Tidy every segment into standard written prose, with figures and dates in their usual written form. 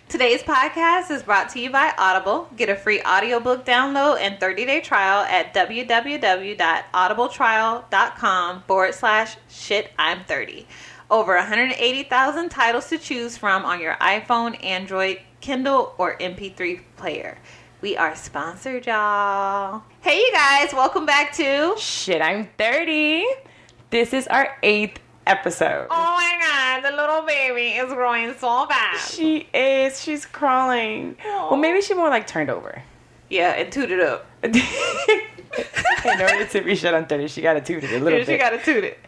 Today's podcast is brought to you by Audible. Get a free audiobook download and 30-day trial at www.audibletrial.com/shitI'm30. Over 180,000 titles to choose from on your iPhone, Android, Kindle, or MP3 player. We are sponsored, y'all. Hey, you guys. Welcome back to Shit, I'm 30. This is our 8th episode. Oh my God, the little baby is growing so fast. She is. She's crawling. Aww. Well, maybe she more like turned over. Yeah, and tooted up. In order to be shit on 30, she got to toot it a little bit. She got to toot it.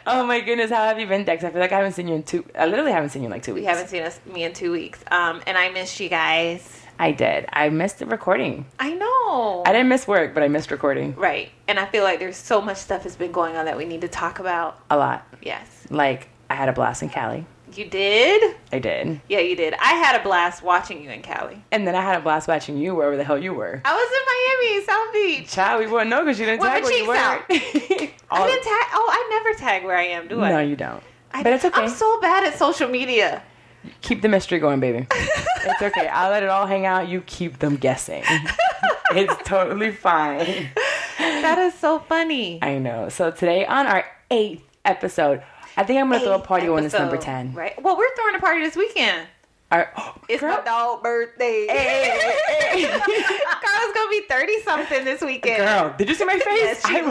Oh my goodness, how have you been, Dex? I feel like I haven't seen you I literally haven't seen you in like 2 weeks. We haven't seen me in 2 weeks. And I missed you guys. I did. I missed the recording. I know. I didn't miss work, but I missed recording. Right. And I feel like there's so much stuff has been going on that we need to talk about. A lot. Yes. Like, I had a blast in Cali. You did? I did. Yeah, you did. I had a blast watching you in Cali. And then I had a blast watching you wherever the hell you were. I was in Miami, South Beach. Child, we wouldn't know because you didn't tag where you were. I didn't tag. Oh, I never tag where I am, do I? No, you don't. But it's okay. I'm so bad at social media. Keep the mystery going, baby. It's okay. I'll let it all hang out. You keep them guessing. It's totally fine. That is so funny. I know. So today on our 8th episode, I think I'm going to throw a party when it's number 10. Right. Well, we're throwing a party this weekend. It's girl. my dog birthday. Hey. Carla's gonna be 30-something this weekend. Girl, did you see my face? Yes, she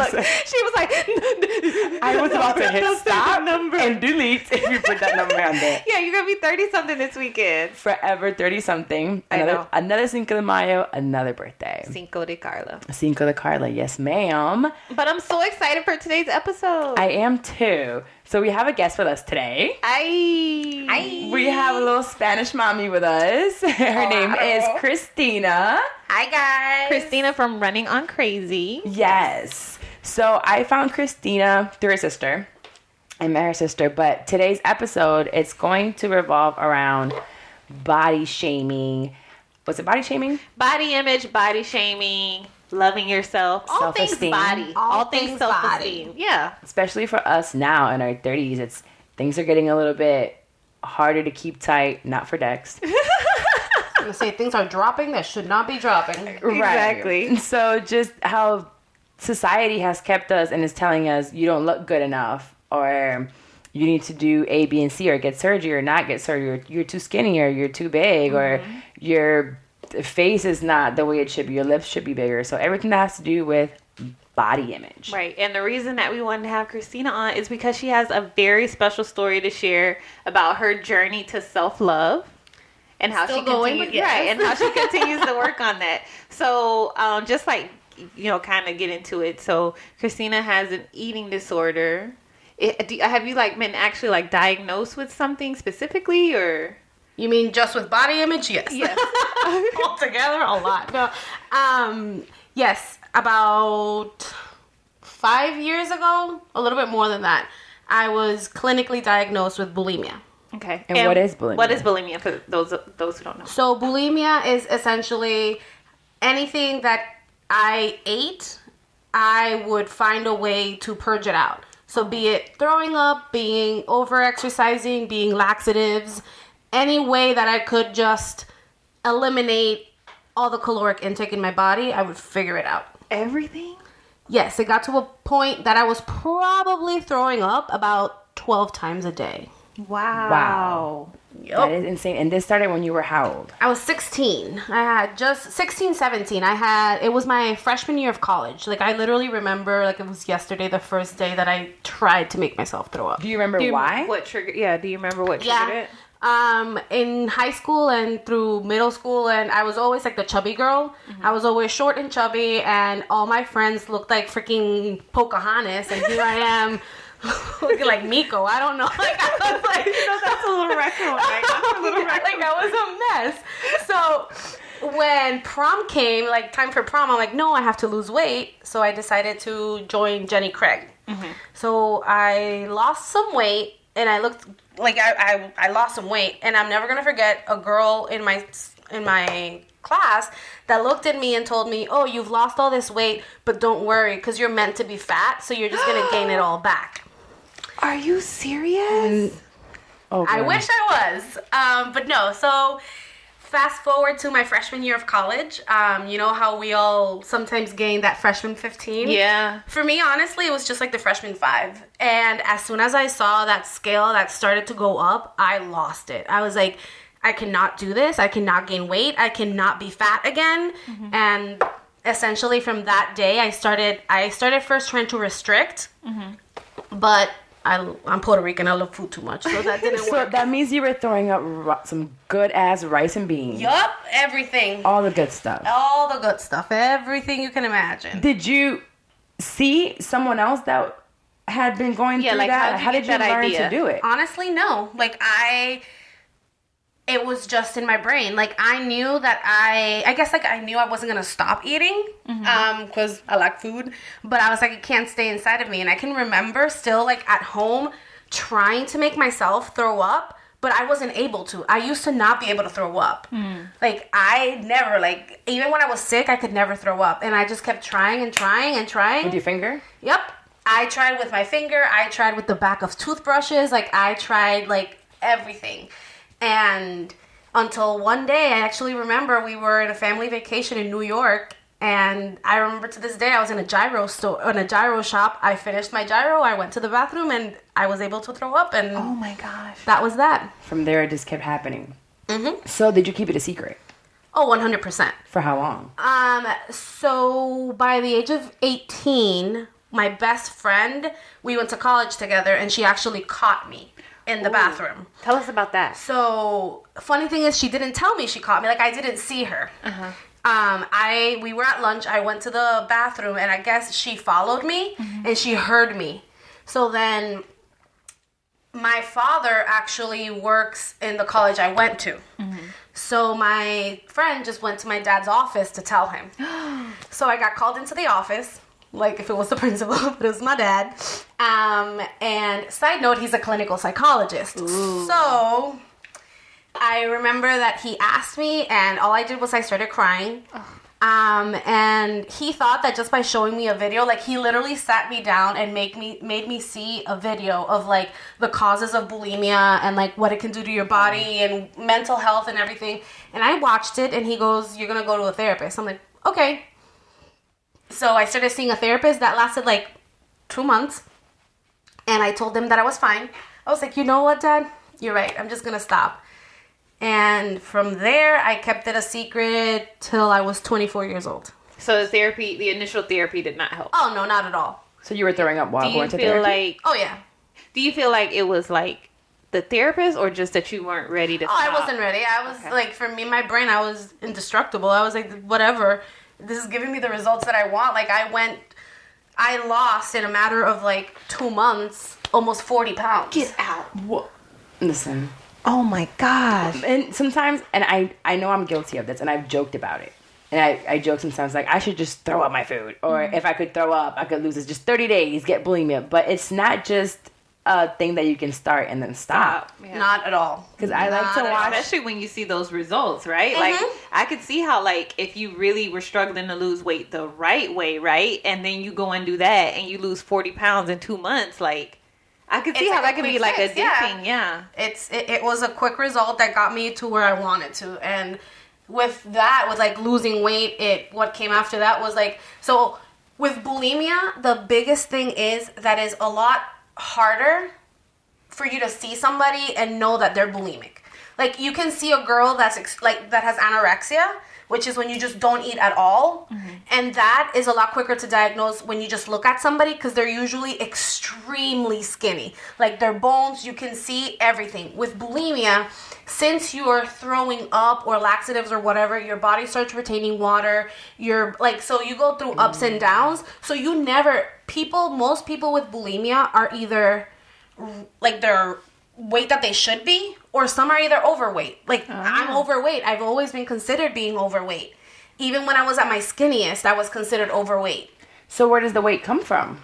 was like, I was about to hit stop number and delete if you put that number on there. Yeah, you're gonna be 30-something this weekend. Forever 30-something. I know. Another Cinco de Mayo, another birthday. Cinco de Carla. Cinco de Carla, yes ma'am. But I'm so excited for today's episode. I am too. So we have a guest with us today. We have a little Spanish mommy with us. Her name is Christina. Hi, guys. Christina from Running on Crazy. Yes. So I found Christina through her sister. I met her sister. But today's episode, it's going to revolve around body shaming. Was it body shaming? Body image, body shaming. Loving yourself. All things body. All things self-esteem. Body. Yeah. Especially for us now in our 30s, things are getting a little bit harder to keep tight. Not for Dex. I'm going to say things are dropping that should not be dropping. Exactly. Right. So just how society has kept us and is telling us you don't look good enough, or you need to do A, B, and C, or get surgery or not get surgery, or you're too skinny, or you're too big, or your face is not the way it should be, your lips should be bigger. So everything that has to do with body image. Right. And the reason that we wanted to have Christina on is because she has a very special story to share about her journey to self-love and how she continues, right, and how she continues to work on that. So just like, kind of get into it. So Christina has an eating disorder. Have you been actually diagnosed with something specifically, or? You mean just with body image? Yes. Yes. Altogether, a lot. No. Yes. About 5 years ago, a little bit more than that, I was clinically diagnosed with bulimia. Okay. And what is bulimia? What is bulimia for those who don't know? So bulimia is essentially anything that I ate, I would find a way to purge it out. So be it throwing up, being over-exercising, being laxatives, any way that I could just eliminate all the caloric intake in my body, I would figure it out. Everything? Yes, it got to a point that I was probably throwing up about 12 times a day. Wow. Yep. That is insane. And this started when you were how old? I was 16. I had just 16, 17. It was my freshman year of college. I literally remember it was yesterday, the first day that I tried to make myself throw up. Do you remember why? What triggered? Yeah, do you remember what triggered it? In high school and through middle school, and I was always the chubby girl. Mm-hmm. I was always short and chubby, and all my friends looked like freaking Pocahontas, and here I am looking like Miko. I don't know. I was that's a little raccoon, right? That's a little raccoon. I was a mess. So when prom came, time for prom, I'm no, I have to lose weight. So I decided to join Jenny Craig. Mm-hmm. So I lost some weight, and I looked I lost some weight, and I'm never gonna forget a girl in my class that looked at me and told me, "Oh, you've lost all this weight, but don't worry, because you're meant to be fat, so you're just gonna gain it all back." Are you serious? Oh, I wish I was, but no. So fast forward to my freshman year of college. You know how we all sometimes gain that freshman 15? Yeah. For me, honestly, it was just like the freshman 5. And as soon as I saw that scale that started to go up, I lost it. I was like, I cannot do this. I cannot gain weight. I cannot be fat again. Mm-hmm. And essentially from that day, I started first trying to restrict, but I'm Puerto Rican. I love food too much, so that didn't work. So that means you were throwing up some good ass rice and beans. Yup, everything. All the good stuff. All the good stuff. Everything you can imagine. Did you see someone else that had been going through that? How did you learn to do it? Honestly, no. Like it was just in my brain. Like I knew that I knew I wasn't gonna stop eating, because I like food. But I was like, it can't stay inside of me. And I can remember still like at home trying to make myself throw up, but I wasn't able to. I used to not be able to throw up. Like I never, like even when I was sick, I could never throw up, and I just kept trying and trying and trying. With your finger? Yep. I tried with my finger. I tried with the back of toothbrushes. Like I tried like everything. And until one day, I actually remember we were in a family vacation in New York, and I remember to this day I was in a gyro shop. I finished my gyro, I went to the bathroom, and I was able to throw up, and oh my gosh, that was that. From there, it just kept happening. So did you keep it a secret? Oh, 100%. For how long? So by the age of 18, my best friend, we went to college together, and she actually caught me in the bathroom. Tell us about that. So, funny thing is, she didn't tell me she caught me. Like, I didn't see her. We were at lunch. I went to the bathroom, and I guess she followed me, and she heard me. So then, my father actually works in the college I went to. So my friend just went to my dad's office to tell him. So I got called into the office. Like if it was the principal, but it was my dad. And side note, he's a clinical psychologist. Ooh. So I remember that he asked me, and all I did was I started crying. And he thought that just by showing me a video, like he literally sat me down and made me see a video of like the causes of bulimia and like what it can do to your body and mental health and everything. And I watched it, and he goes, "You're gonna go to a therapist." I'm like, okay. So I started seeing a therapist that lasted like 2 months, and I told him that I was fine. I was like, you know what, Dad? You're right. I'm just going to stop. And from there, I kept it a secret till I was 24 years old. So the initial therapy did not help? Oh, no, not at all. So you were throwing up while going to therapy? Oh, yeah. Do you feel like it was like the therapist, or just that you weren't ready to stop? I wasn't ready. I was like, for me, my brain, I was indestructible. I was like, whatever. This is giving me the results that I want. Like, I lost in a matter of like 2 months, almost 40 pounds. Get out. Whoa. Listen. Oh my gosh. And sometimes, and I know I'm guilty of this, and I've joked about it. And I joke sometimes, like, I should just throw up my food. Or if I could throw up, I could lose it. Just 30 days, get bulimia. But it's not just a thing that you can start and then stop. Yeah. Not at all. Because I like to watch. Especially when you see those results, right? Like, I could see how, like, if you really were struggling to lose weight the right way, right? And then you go and do that and you lose 40 pounds in 2 months, like, I could see how that could be, like, addicting. Yeah. It was a quick result that got me to where I wanted to. And with that, with, like, losing weight, what came after that was, like, so with bulimia, the biggest thing is that is a lot harder for you to see somebody and know that they're bulimic. Like, you can see a girl that has anorexia, which is when you just don't eat at all. And that is a lot quicker to diagnose when you just look at somebody, because they're usually extremely skinny. Like, their bones, you can see everything. With bulimia, since you are throwing up or laxatives or whatever, your body starts retaining water. So you go through ups and downs. So most people with bulimia are either like their weight that they should be, or some are either overweight. Like, I'm overweight. I've always been considered being overweight. Even when I was at my skinniest, I was considered overweight. So where does the weight come from?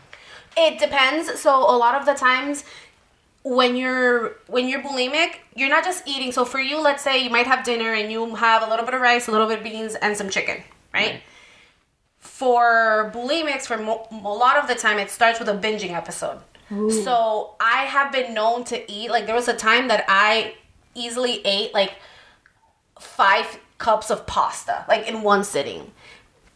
It depends. So a lot of the times when you're bulimic, you're not just eating. So for you, let's say you might have dinner and you have a little bit of rice, a little bit of beans, and some chicken, right? For bulimics, a lot of the time, it starts with a binging episode. Ooh. So I have been known to eat, like, there was a time that I easily ate like 5 cups of pasta, like in one sitting.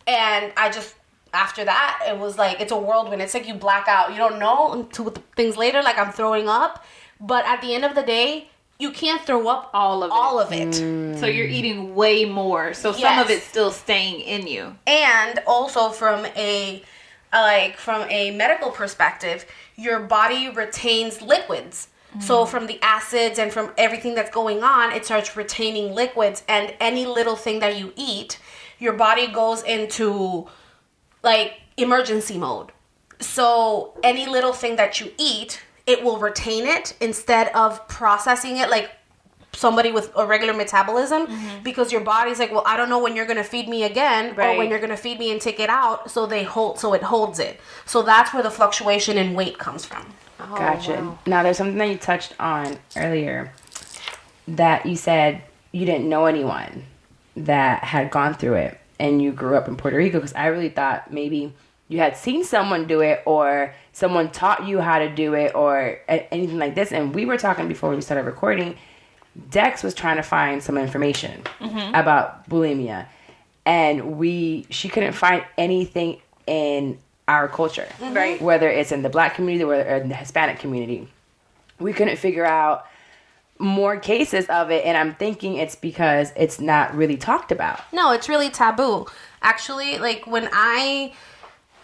And I just, after that, it was like, it's a whirlwind. It's like you black out. You don't know until things later, like I'm throwing up. But at the end of the day, you can't throw up all of it. So you're eating way more. So some of it's still staying in you. And also from a medical perspective, your body retains liquids. So from the acids and from everything that's going on, it starts retaining liquids. And any little thing that you eat, your body goes into like emergency mode. So any little thing that you eat, it will retain it instead of processing it like somebody with a regular metabolism, because your body's like, well, I don't know when you're going to feed me again or when you're going to feed me and take it out. So it holds it. So that's where the fluctuation in weight comes from. Oh, gotcha. Wow. Now, there's something that you touched on earlier that you said you didn't know anyone that had gone through it and you grew up in Puerto Rico, because I really thought maybe you had seen someone do it or someone taught you how to do it or anything like this. And we were talking before we started recording. Dex was trying to find some information about bulimia, and she couldn't find anything in our culture, right? Whether it's in the Black community or in the Hispanic community, we couldn't figure out more cases of it. And I'm thinking it's because it's not really talked about. No, it's really taboo. Actually, like when I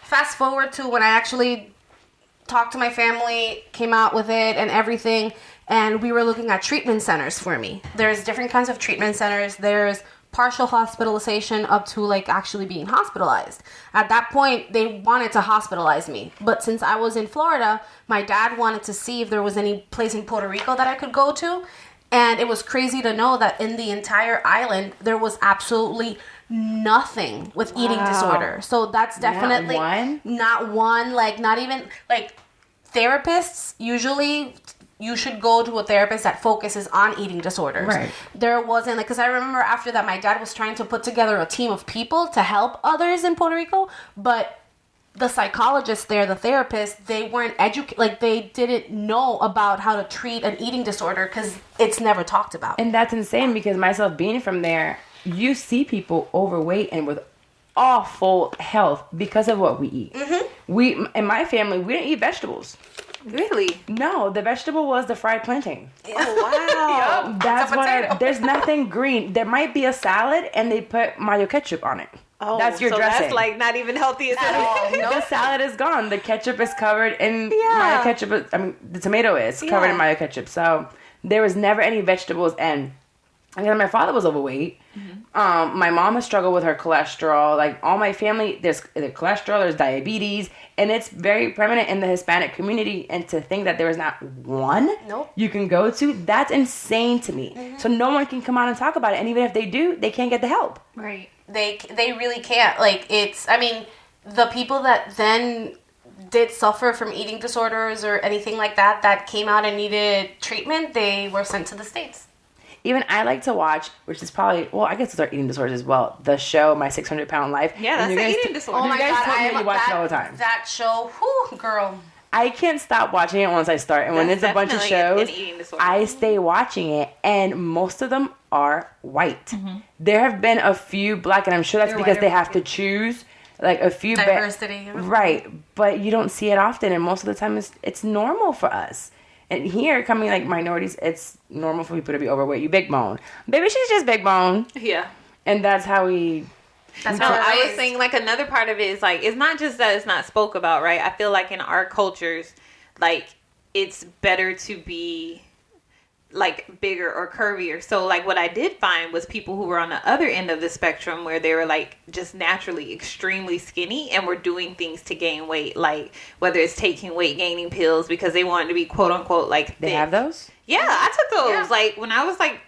fast forward to when I actually talked to my family, came out with it and everything, and we were looking at treatment centers for me. There's different kinds of treatment centers. There's partial hospitalization up to like actually being hospitalized. At that point, they wanted to hospitalize me. But since I was in Florida, my dad wanted to see if there was any place in Puerto Rico that I could go to. And it was crazy to know that in the entire island, there was absolutely nothing with eating disorder. So that's definitely not one, like not even like therapists. Usually you should go to a therapist that focuses on eating disorders. Right. There wasn't, like, because I remember after that, my dad was trying to put together a team of people to help others in Puerto Rico, but the psychologists there, the therapists, they weren't like they didn't know about how to treat an eating disorder because it's never talked about. And that's insane, because myself being from there, you see people overweight and with awful health because of what we eat. We, in my family, we didn't eat vegetables. Really? No, the vegetable was the fried plantain. Oh, wow. That's what there's nothing green. There might be a salad and they put mayo ketchup on it. Oh, that's your dressing. That's like not even healthy at all. The salad is gone. The ketchup is covered in mayo ketchup. The tomato is covered in mayo ketchup. So there was never any vegetables. And my father was overweight. My mom has struggled with her cholesterol. Like all my family, there's cholesterol, there's diabetes, and it's very prominent in the Hispanic community. And to think that there is not one you can go to, that's insane to me. So no one can come out and talk about it. And even if they do, they can't get the help. Right. They really can't. Like the people that then did suffer from eating disorders or anything like that came out and needed treatment, they were sent to the States. Even I like to watch, which is probably, well, I guess those are eating disorders as well, the show My 600-Pound Life. Yeah, that's an eating disorder. Oh my God, you watch it all the time. That show, whew, girl. I can't stop watching it once I start. And when it's a bunch of shows, I stay watching it. And most of them are white. There have been a few Black, and I'm sure that's because they have to choose like a few. Diversity. Right. But you don't see it often. And most of the time it's normal for us. And here, coming like minorities, it's normal for people to be overweight. You big bone. Baby, she's just big bone. Yeah. And that's how we... I was saying, like, another part of it is, like, it's not just that it's not spoke about, right? I feel like in our cultures, like, it's better to be, like, bigger or curvier. So, like, what I did find was people who were on the other end of the spectrum where they were, like, just naturally extremely skinny and were doing things to gain weight. Like, whether it's taking weight gaining pills because they wanted to be, quote unquote, like, thick. They have those? Yeah, I took those. Yeah. Like, when I was, like,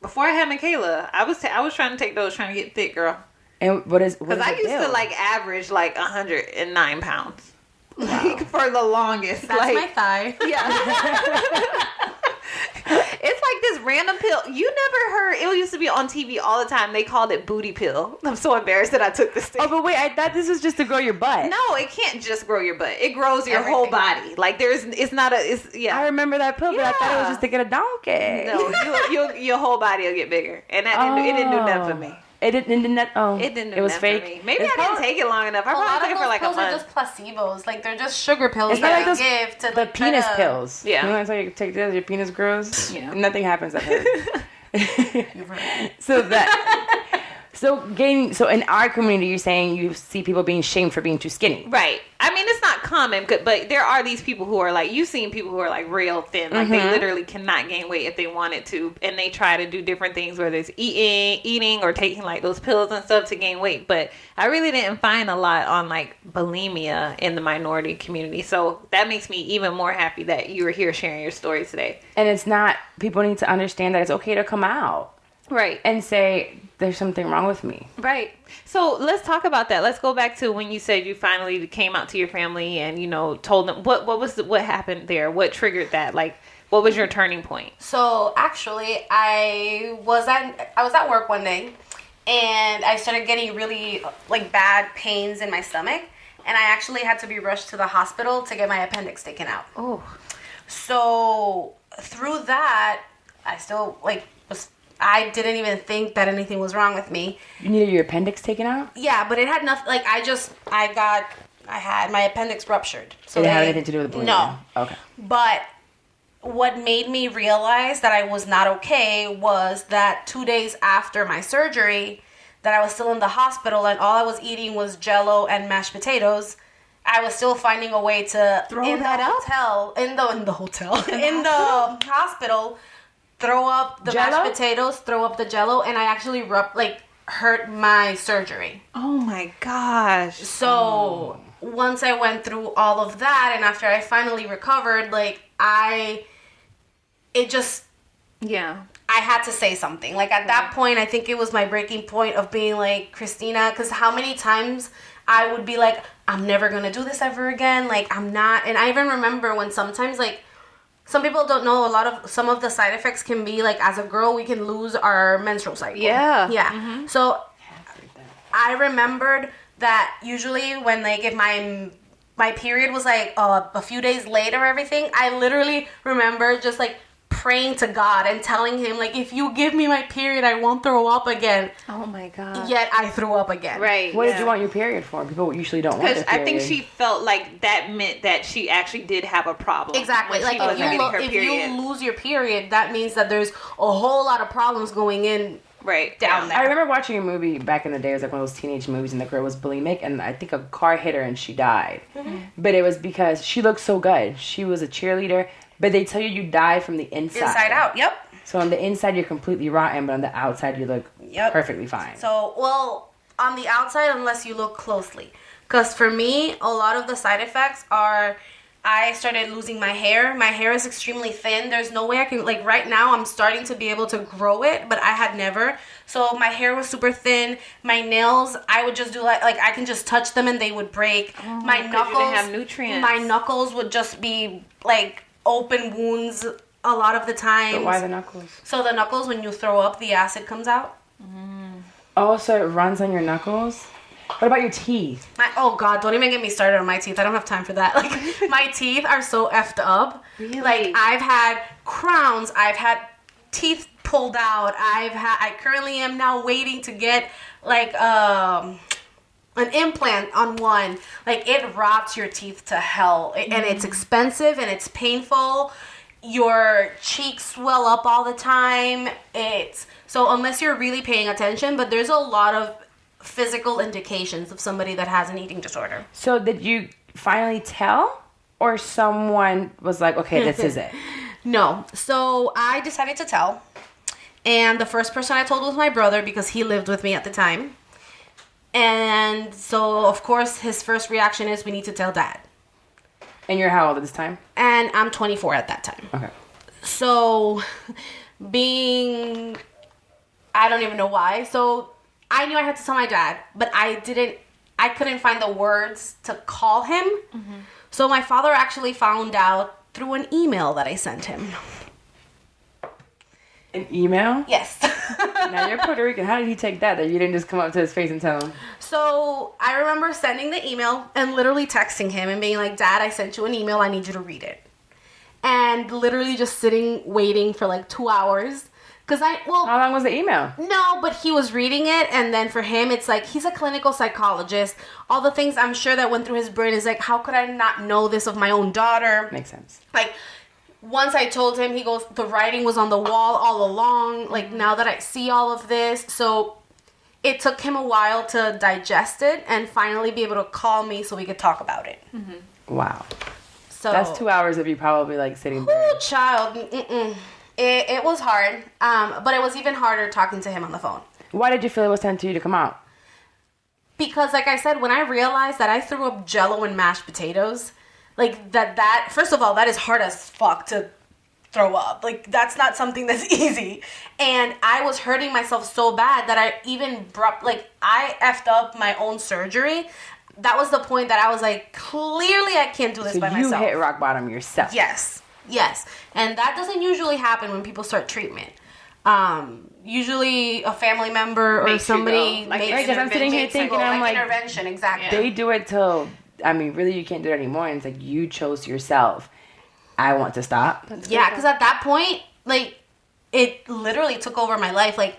before I had Michaela, I was trying to take those, trying to get thick, girl. And what is because I used to like average like 109 pounds, like for the longest. That's like, my thigh. Yeah. It's like this random pill. You never heard, it used to be on TV all the time. They called it booty pill. I'm so embarrassed that I took this thing. Oh, but wait, I thought this was just to grow your butt. No, it can't just grow your butt. It grows your whole body. Like I remember that pill, but I thought it was just to get a donkey. No, your whole body will get bigger. And it didn't do nothing for me. It didn't do nothing. It didn't do It was nothing fake. for me. Maybe I didn't take it long enough. I probably took it for like a month. Pills are just placebos. Like they're just sugar pills it's not that like they give to the penis pills. Yeah. You know what I'm saying? You take this, your penis grows. Yeah. Nothing happens at So in our community, you're saying you see people being shamed for being too skinny. Right. I mean, it's not common, but there are these people who are like, you've seen people who are like real thin. Like they literally cannot gain weight if they wanted to. And they try to do different things, whether it's eating or taking like those pills and stuff to gain weight. But I really didn't find a lot on like bulimia in the minority community. So that makes me even more happy that you were here sharing your story today. And it's not, people need to understand that it's okay to come out. Right. And say, there's something wrong with me. Right. So let's talk about that. Let's go back to when you said you finally came out to your family and, told them what happened there? What triggered that? Like, what was your turning point? So actually, I was at work one day and I started getting really like bad pains in my stomach. And I actually had to be rushed to the hospital to get my appendix taken out. Oh. So through that, I still I didn't even think that anything was wrong with me. You needed your appendix taken out? Yeah, but it had nothing. Like I had my appendix ruptured. So it didn't have anything to do with the bulimia? No. Okay. But what made me realize that I was not okay was that 2 days after my surgery, that I was still in the hospital and all I was eating was Jell-O and mashed potatoes. I was still finding a way to in the hospital. Throw up the Jell-O? mashed potatoes, throw up the Jell-O, and I actually hurt my surgery. Oh my gosh. So once I went through all of that, and after I finally recovered, I had to say something. Like at that point, I think it was my breaking point of being like, Christina, because how many times I would be like, I'm never gonna do this ever again. Like I'm not, and I even remember when sometimes some people don't know some of the side effects can be like, as a girl, we can lose our menstrual cycle. Yeah. Yeah. Mm-hmm. So I remembered that usually when if my period was a few days later, everything, I literally remember just praying to God and telling him if you give me my period, I won't throw up again. Oh my God. Yet I threw up again. Right. What did you want your period for? People usually don't want their period. Because I think she felt like that meant that she actually did have a problem. Exactly. If you lose your period, that means that there's a whole lot of problems going in. Right. Down there. I remember watching a movie back in the day. It was one of those teenage movies, and the girl was bulimic, and I think a car hit her and she died. Mm-hmm. But it was because she looked so good. She was a cheerleader, but they tell you die from the inside. Inside out, yep. So on the inside, you're completely rotten, but on the outside, you look perfectly fine. So, on the outside, unless you look closely. Because for me, a lot of the side effects are... I started losing my hair. My hair is extremely thin. There's no way I can, right now, I'm starting to be able to grow it, but I had never. So my hair was super thin. My nails, I would just do I can just touch them and they would break. Oh, my knuckles, you didn't have nutrients. My knuckles would just be open wounds a lot of the time. But why the knuckles? So the knuckles, when you throw up, the acid comes out. Mm. Oh, so it runs on your knuckles? What about your teeth? Oh God, don't even get me started on my teeth. I don't have time for that. My teeth are so effed up. Really? I've had crowns. I've had teeth pulled out. I currently am now waiting to get an implant on one. It rots your teeth to hell. And it's expensive and it's painful. Your cheeks swell up all the time. So unless you're really paying attention, but there's a lot of physical indications of somebody that has an eating disorder. So did you finally tell, or someone was like, okay, this is it? No. So I decided to tell, and the first person I told was my brother because he lived with me at the time. And so of course his first reaction is, we need to tell Dad. And you're how old at this time? And I'm 24 at that time. Okay. So I don't even know why. So I knew I had to tell my dad, but I couldn't find the words to call him. Mm-hmm. So my father actually found out through an email that I sent him. An email? Yes. Now, you're Puerto Rican. How did he take that you didn't just come up to his face and tell him? So, I remember sending the email and literally texting him and being like, Dad, I sent you an email. I need you to read it. And literally just sitting, waiting for like 2 hours. How long was the email? No, but he was reading it, and then for him, it's like, he's a clinical psychologist. All the things I'm sure that went through his brain is like, how could I not know this of my own daughter? Makes sense. Like, once I told him, he goes, the writing was on the wall all along. Like, now that I see all of this. So, it took him a while to digest it and finally be able to call me so we could talk about it. Mm-hmm. Wow. So that's 2 hours of you probably, like, sitting there. Oh, child. It was hard, but it was even harder talking to him on the phone. Why did you feel it was time for you to come out? Because, like I said, when I realized that I threw up Jell-O and mashed potatoes, like, that first of all, that is hard as fuck to throw up. Like, that's not something that's easy. And I was hurting myself so bad that I even I effed up my own surgery. That was the point that I was like, clearly I can't do this by myself. So you hit rock bottom yourself. Yes. And that doesn't usually happen when people start treatment. Usually a family member or somebody makes because I'm sitting here thinking, I'm like, intervention, exactly. They do it till, I mean, really you can't do it anymore. And it's like, you chose yourself. I want to stop. Yeah, because at that point, like, it literally took over my life. Like,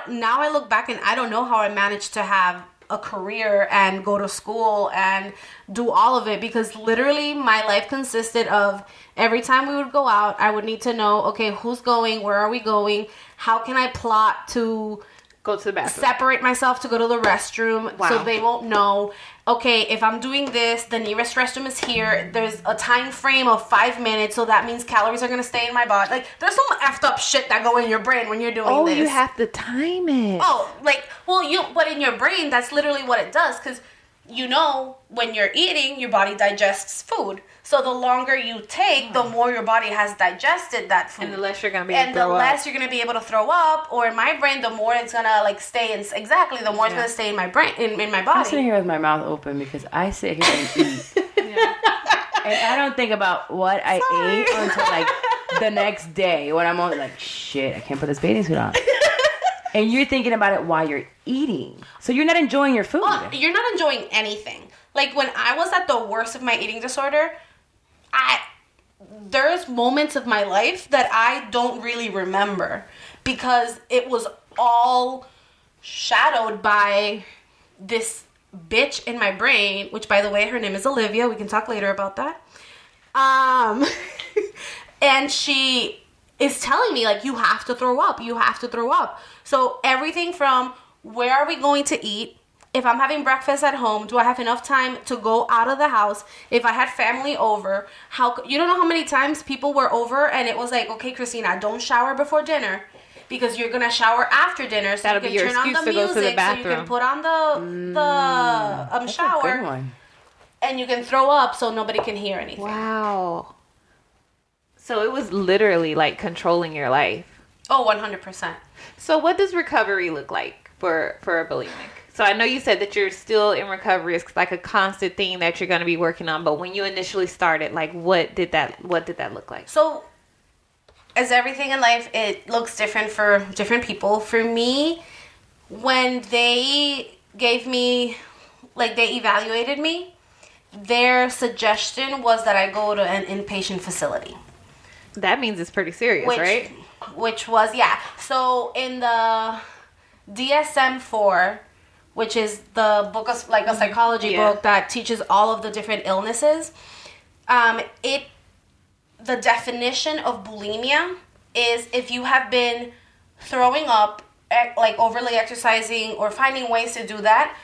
now I look back and I don't know how I managed to have a career and go to school and do all of it, because literally my life consisted of every time we would go out, I would need to know, okay, who's going, where are we going, how can I plot to go to the bathroom, separate myself to go to the restroom. Wow. So they won't know, okay, if I'm doing this, the nearest restroom is here, there's a time frame of 5 minutes, so that means calories are going to stay in my body. Like, there's some effed up shit that go in your brain when you're doing this. Oh, you have to time it. Oh, like, but in your brain, that's literally what it does, because when you're eating, your body digests food. So the longer you take, the more your body has digested that food. And the less you're going to be able to throw up. And the less you're going to be able to throw up. Or in my brain, the more it's going to, like, stay in... Exactly, the more it's going to stay in my brain, in my body. I'm sitting here with my mouth open because I sit here and eat. And I don't think about what I ate until, like, the next day when I'm only like, shit, I can't put this bathing suit on. And you're thinking about it while you're eating. So you're not enjoying your food. You're not enjoying anything. Like, when I was at the worst of my eating disorder, there's moments of my life that I don't really remember because it was all shadowed by this bitch in my brain, which, by the way, her name is Olivia. We can talk later about that. And she is telling me, like, you have to throw up. You have to throw up. So everything from where are we going to eat? If I'm having breakfast at home, do I have enough time to go out of the house? If I had family over, you don't know how many times people were over and it was like, okay, Christina, don't shower before dinner because you're going to shower after dinner. So that'll you can be your turn on the excuse to go to the bathroom. So you can put on the shower. That's a good one. And you can throw up so nobody can hear anything. Wow. So it was literally like controlling your life. Oh, 100%. So what does recovery look like for a bulimic? So I know you said that you're still in recovery. It's like a constant thing that you're going to be working on. But when you initially started, like, what did that look like? So, as everything in life, it looks different for different people. For me, when they gave me, like, they evaluated me, their suggestion was that I go to an inpatient facility. That means it's pretty serious, right? Which was, yeah. So, in the DSM-4... which is the book of, like, a psychology book that teaches all of the different illnesses. The definition of bulimia is if you have been throwing up, like overly exercising or finding ways to do that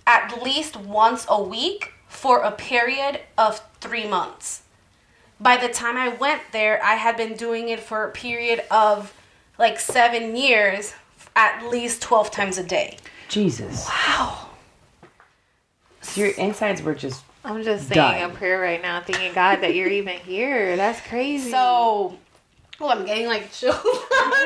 at least once a week for a period of 3 months. By the time I went there, I had been doing it for a period of like 7 years, at least 12 times a day. Jesus. Wow. So your insides were just I'm just saying a prayer right now, thanking God that you're even here. That's crazy. So, I'm getting like chills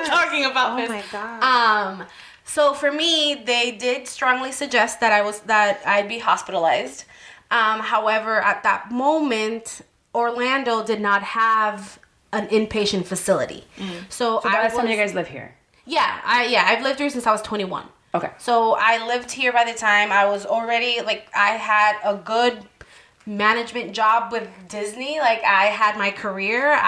talking about this. Oh my God. So for me, they did strongly suggest that I'd be hospitalized. However, at that moment, Orlando did not have an inpatient facility. So by the time you guys live here? Yeah, I've lived here since I was 21. Okay. So I lived here by the time I was already, like, I had a good management job with Disney. Like, I had my career.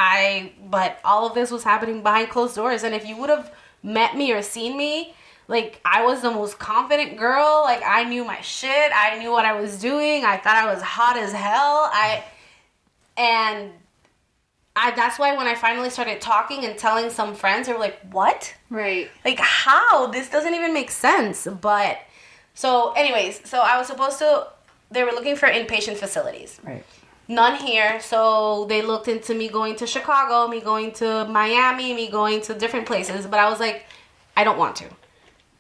But all of this was happening behind closed doors. And if you would have met me or seen me, like, I was the most confident girl. Like, I knew my shit. I knew what I was doing. I thought I was hot as hell. That's why when I finally started talking and telling some friends, they were like, what? Right. Like, how? This doesn't even make sense. But, so anyways, so I was supposed to, they were looking for inpatient facilities. Right. None here. So they looked into me going to Chicago, me going to Miami, me going to different places. But I was like, I don't want to.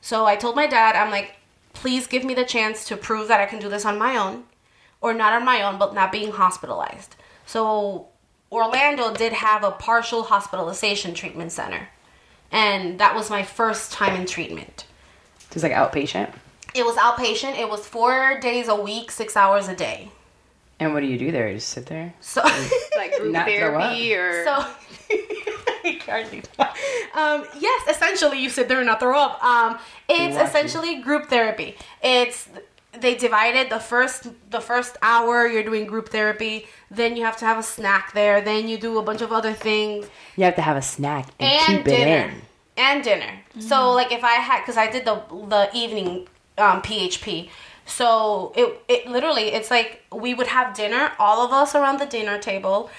So I told my dad, I'm like, please give me the chance to prove that I can do this on my own. Or not on my own, but not being hospitalized. So Orlando did have a partial hospitalization treatment center. And that was my first time in treatment. Just like outpatient? It was outpatient. It was 4 days a week, 6 hours a day. And what do you do there? You just sit there? So, like group therapy or... So, yes, essentially you sit there and not throw up. It's essentially group therapy. They divided the first hour you're doing group therapy, then you have to have a snack there, then you do a bunch of other things. You have to have a snack and keep dinner. it in. And dinner. Mm-hmm. So like if I had, because I did the evening PHP, so it literally, it's like we would have dinner, all of us around the dinner table.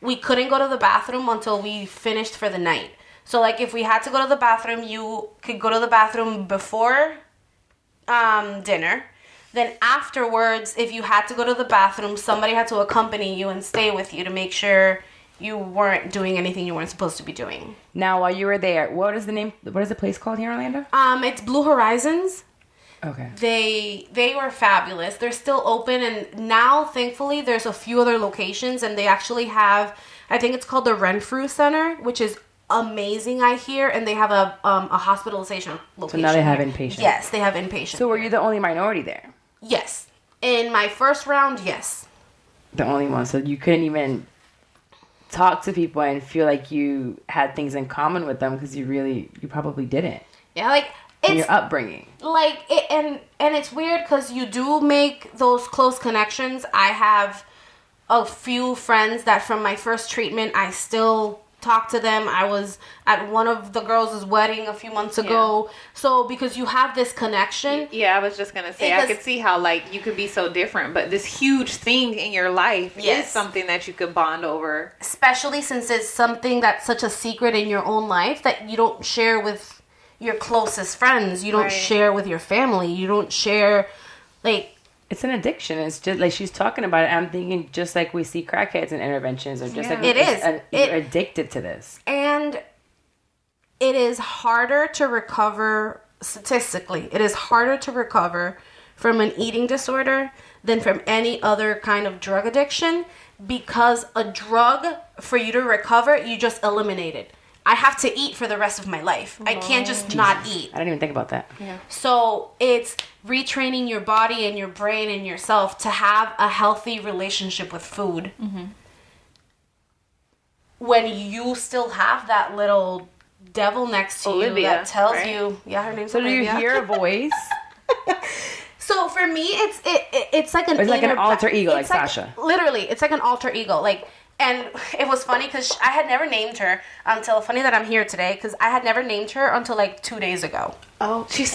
We couldn't go to the bathroom until we finished for the night. So like if we had to go to the bathroom, you could go to the bathroom before dinner. Then afterwards, if you had to go to the bathroom, somebody had to accompany you and stay with you to make sure you weren't doing anything you weren't supposed to be doing. Now, while you were there, what is the place called here in Orlando? It's Blue Horizons. Okay. They were fabulous. They're still open, and now, thankfully, there's a few other locations, and they actually have, I think it's called the Renfrew Center, which is amazing, I hear, and they have a hospitalization location. So now they have inpatient. Yes, they have inpatient. So were you the only minority there? Yes. In my first round, yes. The only one. So you couldn't even talk to people and feel like you had things in common with them because you probably didn't. Yeah, like it's your upbringing. Like and it's weird because you do make those close connections. I have a few friends that from my first treatment I still talk to them. I was at one of the girls' wedding a few months ago. Yeah. So because you have this connection. Yeah, I was just gonna say I could see how like you could be so different, but this huge thing in your life is something that you could bond over. Especially since it's something that's such a secret in your own life that you don't share with your closest friends. You don't share with your family. You don't share like. It's an addiction. It's just like she's talking about it. I'm thinking just like we see crackheads in interventions, or just like it is. You're addicted to this, and it is harder to recover statistically. It is harder to recover from an eating disorder than from any other kind of drug addiction, because a drug, for you to recover, you just eliminate it. I have to eat for the rest of my life. I can't just not eat. I didn't even think about that. Yeah. So it's retraining your body and your brain and yourself to have a healthy relationship with food. Mm-hmm. When you still have that little devil next to you that tells you, her name's So Olivia. do you hear a voice? So for me, it's like an like an alter ego, like Sasha. Literally, it's like an alter ego, like. And it was funny because I had never named her until, funny that I'm here today, because I had never named her until like 2 days ago. Oh, she's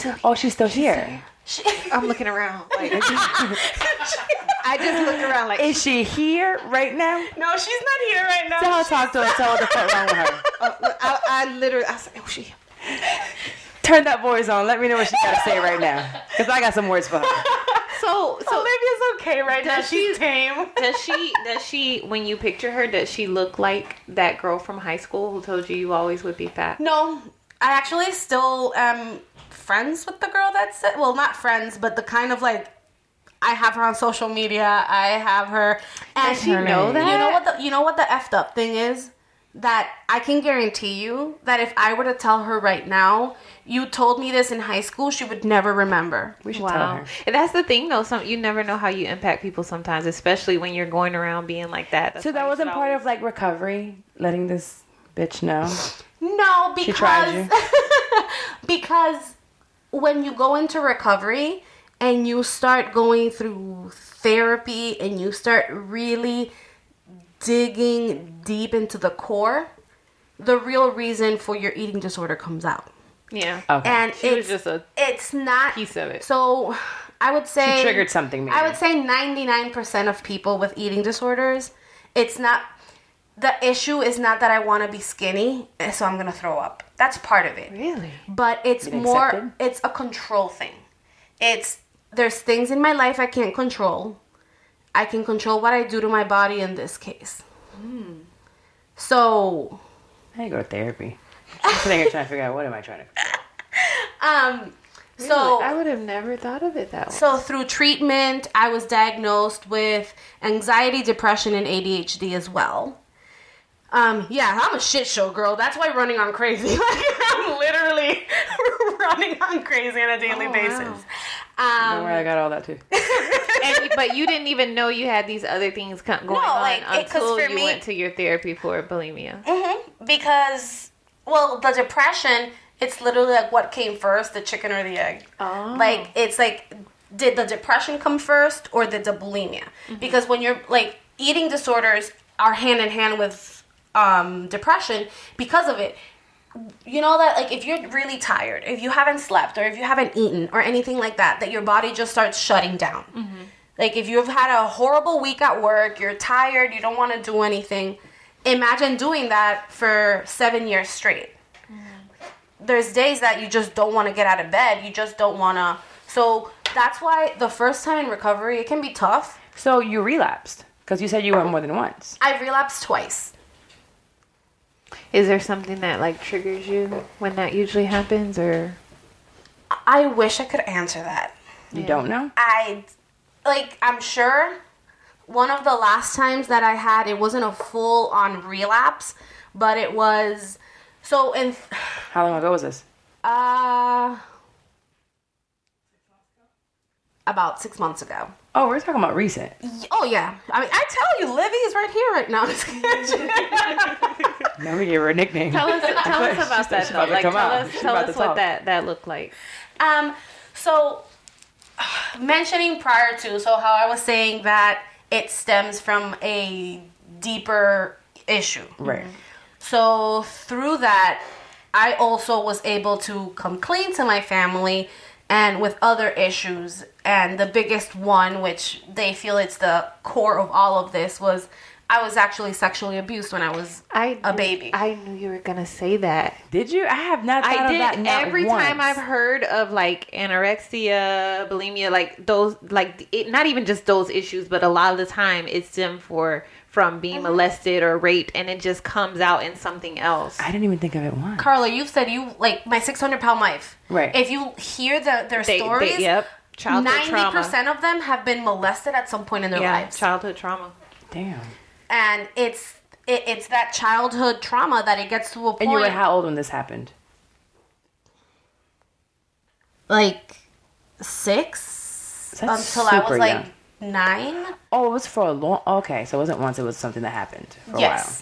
still here. I'm looking around. Like, I just look around like. Is she here right now? No, she's not here right now. Tell her, talk to her, tell her what the fuck wrong with her. I was like, oh, she. Turn that voice on. Let me know what she got to say right now, because I got some words for her. So Olivia's okay right now. She's tame. Does she, when you picture her, does she look like that girl from high school who told you always would be fat? No, I actually still am friends with the girl that's, well, not friends, but the kind of like, I have her on social media. I have her. And does she know that? You know what the effed up thing is? That I can guarantee you that if I were to tell her right now, you told me this in high school, she would never remember. We should tell her. And that's the thing, though. You never know how you impact people sometimes, especially when you're going around being like that. So that wasn't part of like recovery letting this bitch know? No, because she tried you. because when you go into recovery and you start going through therapy and you start really digging deep into the core, the real reason for your eating disorder comes out. Yeah. Okay. And it's not piece of it. So I would say she triggered something. Maybe. I would say 99% of people with eating disorders, it's not, the issue is not that I want to be skinny, so I'm gonna throw up. That's part of it. Really? But it's more, it's a control thing. There's things in my life I can't control. I can control what I do to my body in this case. So I go to therapy. I'm sitting here trying to figure out what am I trying to. Really? So I would have never thought of it that way. So through treatment, I was diagnosed with anxiety, depression, and ADHD as well. Yeah, I'm a shit show girl. That's why running on crazy. Like, I'm literally running on crazy on a daily basis. Don't worry, I got all that too. But you didn't even know you had these other things going on until you went to your therapy for bulimia. Mm-hmm. Because, well, the depression, it's literally like what came first, the chicken or the egg. Oh. Like, it's like, did the depression come first or did the bulimia? Mm-hmm. Because when you're, like, eating disorders are hand in hand with depression because of it. You know that, like, if you're really tired, if you haven't slept, or if you haven't eaten, or anything like that, that your body just starts shutting down. Mm-hmm. Like, if you've had a horrible week at work, you're tired, you don't want to do anything, imagine doing that for 7 years straight. Mm-hmm. There's days that you just don't want to get out of bed, you just don't want to. So, that's why the first time in recovery, it can be tough. So, you relapsed, because you said you went more than once. I relapsed twice. Is there something that, like, triggers you when that usually happens, or? I wish I could answer that. You don't know? I'm sure one of the last times that I had, it wasn't a full-on relapse, but it was, so in... How long ago was this? About 6 months ago. Oh, we're talking about recent. Oh, yeah. I mean, I tell you, Livy is right here right now. Now we gave her a nickname. Tell us about that, though. Like, tell us what that looked like. So, mentioning prior to, so how I was saying that it stems from a deeper issue. Right. So, through that, I also was able to come clean to my family and with other issues. And the biggest one, which they feel it's the core of all of this, was I was actually sexually abused when I was a baby. I knew you were going to say that. Did you? I have not thought of that not every once. time I've heard of, like, anorexia, bulimia, like, those, like, not even just those issues, but a lot of the time it's them from being molested or raped, and it just comes out in something else. I didn't even think of it once. Carla, you've said like, my 600-pound life. Right. If you hear their stories, childhood 90% trauma. of them have been molested at some point in their lives. Childhood trauma. Damn. And it's that childhood trauma that it gets to a point. And you were how old when this happened? Like 6 until I was like young. 9. Oh, it was for a long. Okay, so it wasn't once. It was something that happened for a while.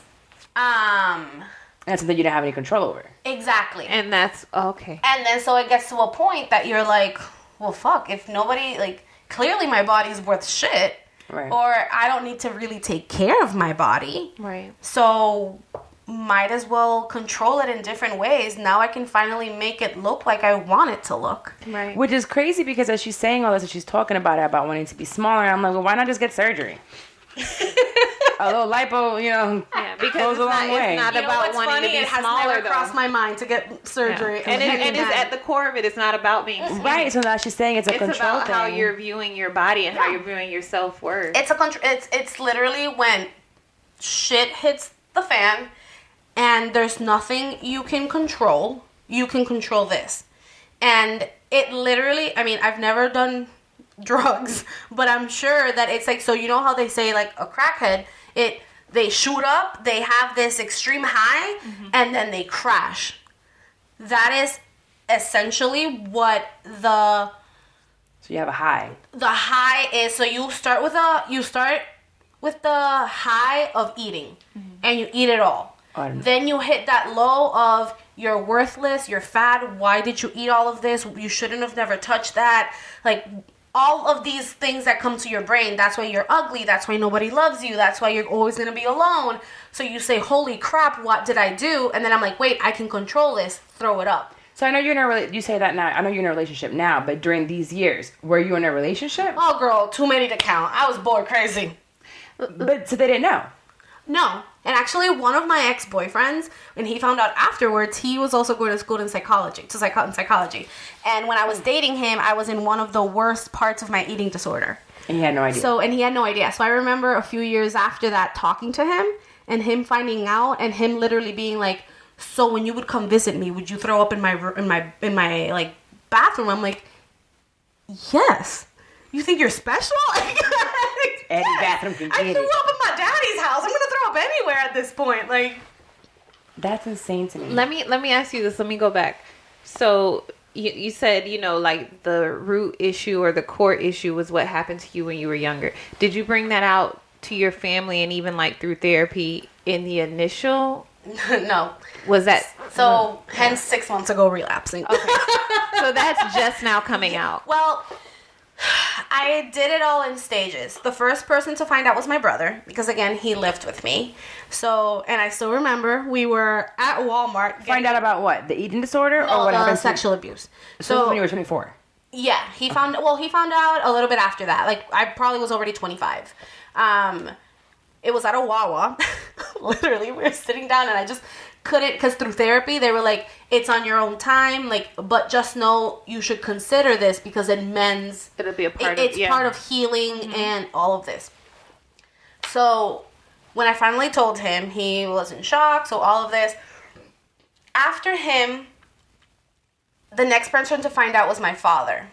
And that's something you didn't have any control over. Exactly. And that's okay. And then so it gets to a point that you're like, well, fuck. If nobody, like, clearly my body's worth shit. Right. Or I don't need to really take care of my body. Right. So might as well control it in different ways. Now I can finally make it look like I want it to look. Right. Which is crazy because as she's saying all this and she's talking about it, about wanting to be smaller, I'm like, well, why not just get surgery? A little lipo, because goes a long way. It's not about wanting to be smaller, It has never crossed my mind to get surgery. Yeah. And it's at the core of it. It's not about being skinny. Right. So now she's saying it's a control thing. It's about how you're viewing your body and how you're viewing your self-worth. It's literally when shit hits the fan and there's nothing you can control. You can control this. And it literally, I mean, I've never done drugs, but I'm sure that it's like, so you know how they say, like, a crackhead, they shoot up, they have this extreme high, and then they crash. That is essentially what So you have a high. The high is, so you start with the high of eating, and you eat it all. then you hit that low of you're worthless, you're fat, why did you eat all of this, you shouldn't have never touched that, like all of these things that come to your brain. That's why you're ugly, that's why nobody loves you, that's why you're always going to be alone. So you say, holy crap, what did I do? And then I'm like, wait, I can control this, throw it up. So I know you're in a you say that now. I know you're in a relationship now, but during these years, were you in a relationship? Oh, girl, too many to count. I was bored crazy. But so they didn't know. No. And actually, one of my ex-boyfriends, when he found out afterwards, he was also going to school in psychology. And when I was dating him, I was in one of the worst parts of my eating disorder. And he had no idea. So I remember a few years after that talking to him and him finding out and him literally being like, so when you would come visit me, would you throw up in my like bathroom? I'm like, yes. You think you're special? Any bathroom can get it. I threw up in my daddy's house. I'm gonna throw up anywhere at this point. Like, that's insane to me. Let me ask you this. Let me go back. So you said, like the root issue or the core issue was what happened to you when you were younger. Did you bring that out to your family and even like through therapy in the initial? No. Was that so? Hence 6 months ago relapsing. Okay. So that's just now coming out. Well, I did it all in stages. The first person to find out was my brother, because again, he lived with me. So, and I still remember we were at Walmart. Find out about what? The eating disorder or what happened? Sexual abuse. So when you were 24. Yeah, he found out a little bit after that. Like I probably was already 25. It was at a Wawa. Literally, we were sitting down and I just couldn't, because through therapy they were like, it's on your own time, like, but just know you should consider this because it'll be a part part of healing and all of this. So when I finally told him, he was in shock. So all of this, after him, the next person to find out was my father.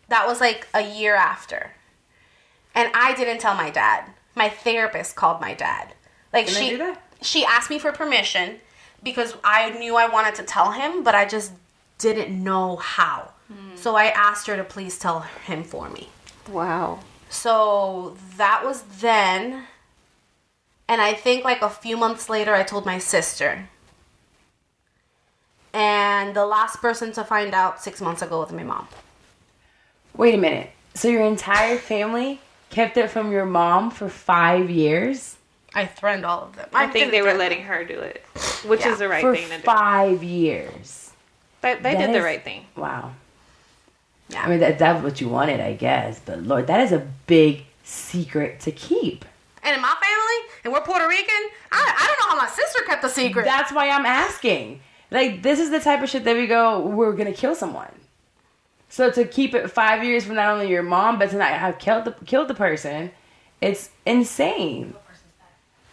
That was like a year after, and I didn't tell my dad. My therapist called my dad. Like, she asked me for permission because I knew I wanted to tell him, but I just didn't know how. So I asked her to please tell him for me. Wow. So that was then. And I think like a few months later, I told my sister. And the last person to find out 6 months ago was my mom. Wait a minute. So your entire family kept it from your mom for 5 years? I threatened all of them. I think they were letting her do it, which is the right thing to do. For 5 years. They did the right thing. Wow. Yeah. I mean, that's what you wanted, I guess. But, Lord, that is a big secret to keep. And in my family, and we're Puerto Rican, I don't know how my sister kept the secret. That's why I'm asking. Like, this is the type of shit that we go, we're going to kill someone. So to keep it 5 years from not only your mom, but to not have killed the person, it's insane.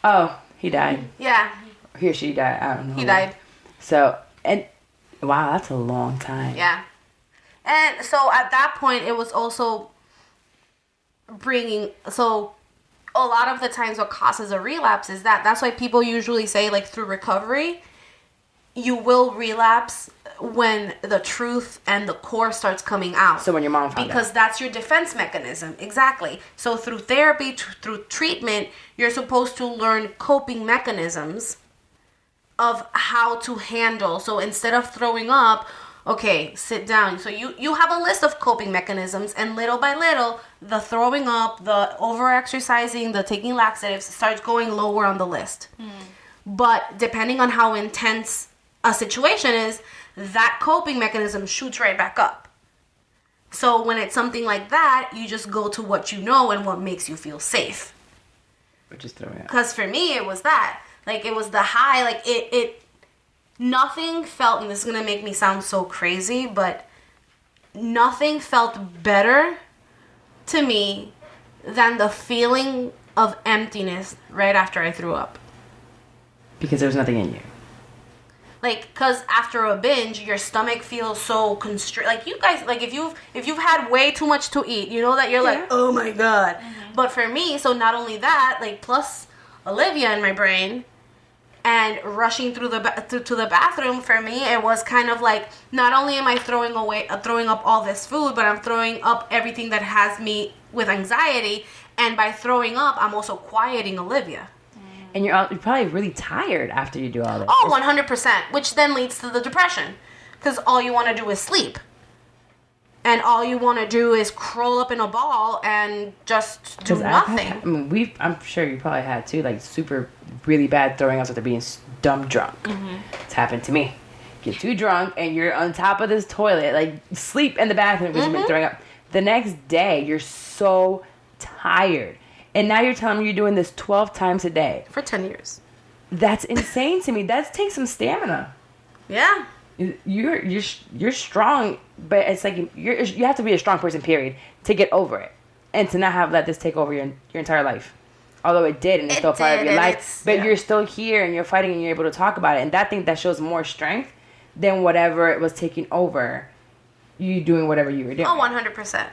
Oh, he died. Yeah. He or she died. I don't know. He died. So, and wow, that's a long time. Yeah. And so at that point, it was also so a lot of the times what causes a relapse is that's why people usually say, like, through recovery, you will relapse when the truth and the core starts coming out. So when your mom found out. Because that's your defense mechanism. Exactly. So through therapy, through treatment, you're supposed to learn coping mechanisms of how to handle. So instead of throwing up, okay, sit down. So you have a list of coping mechanisms, and little by little, the throwing up, the over-exercising, the taking laxatives starts going lower on the list. But depending on how intense a situation is, that coping mechanism shoots right back up. So when it's something like that, you just go to what you know and what makes you feel safe. Which is throwing up. Because for me, it was that. Like, it was the high. Like, nothing felt, and this is going to make me sound so crazy, but nothing felt better to me than the feeling of emptiness right after I threw up. Because there was nothing in you. Like, because after a binge, your stomach feels so constricted. Like, you guys, like, if you've had way too much to eat, you know that you're like, oh my God. Mm-hmm. But for me, so not only that, like, plus Olivia in my brain and rushing through to the bathroom, for me, it was kind of like, not only am I throwing up all this food, but I'm throwing up everything that has me with anxiety. And by throwing up, I'm also quieting Olivia. And you're probably really tired after you do all this. Oh, 100%. Which then leads to the depression. Because all you want to do is sleep. And all you want to do is curl up in a ball and just do nothing. I'm sure you probably had too, like super, really bad throwing up after being dumb drunk. Mm-hmm. It's happened to me. Get too drunk and you're on top of this toilet, like sleep in the bathroom because you've been throwing up. The next day, you're so tired. And now you're telling me you're doing this 12 times a day. For 10 years. That's insane to me. That takes some stamina. Yeah. You're strong, but it's like you have to be a strong person, period, to get over it. And to not have let this take over your entire life. Although it did, and it's still part of your life. But you're still here, and you're fighting, and you're able to talk about it. And I think that shows more strength than whatever it was taking over, you doing whatever you were doing. Oh, 100%.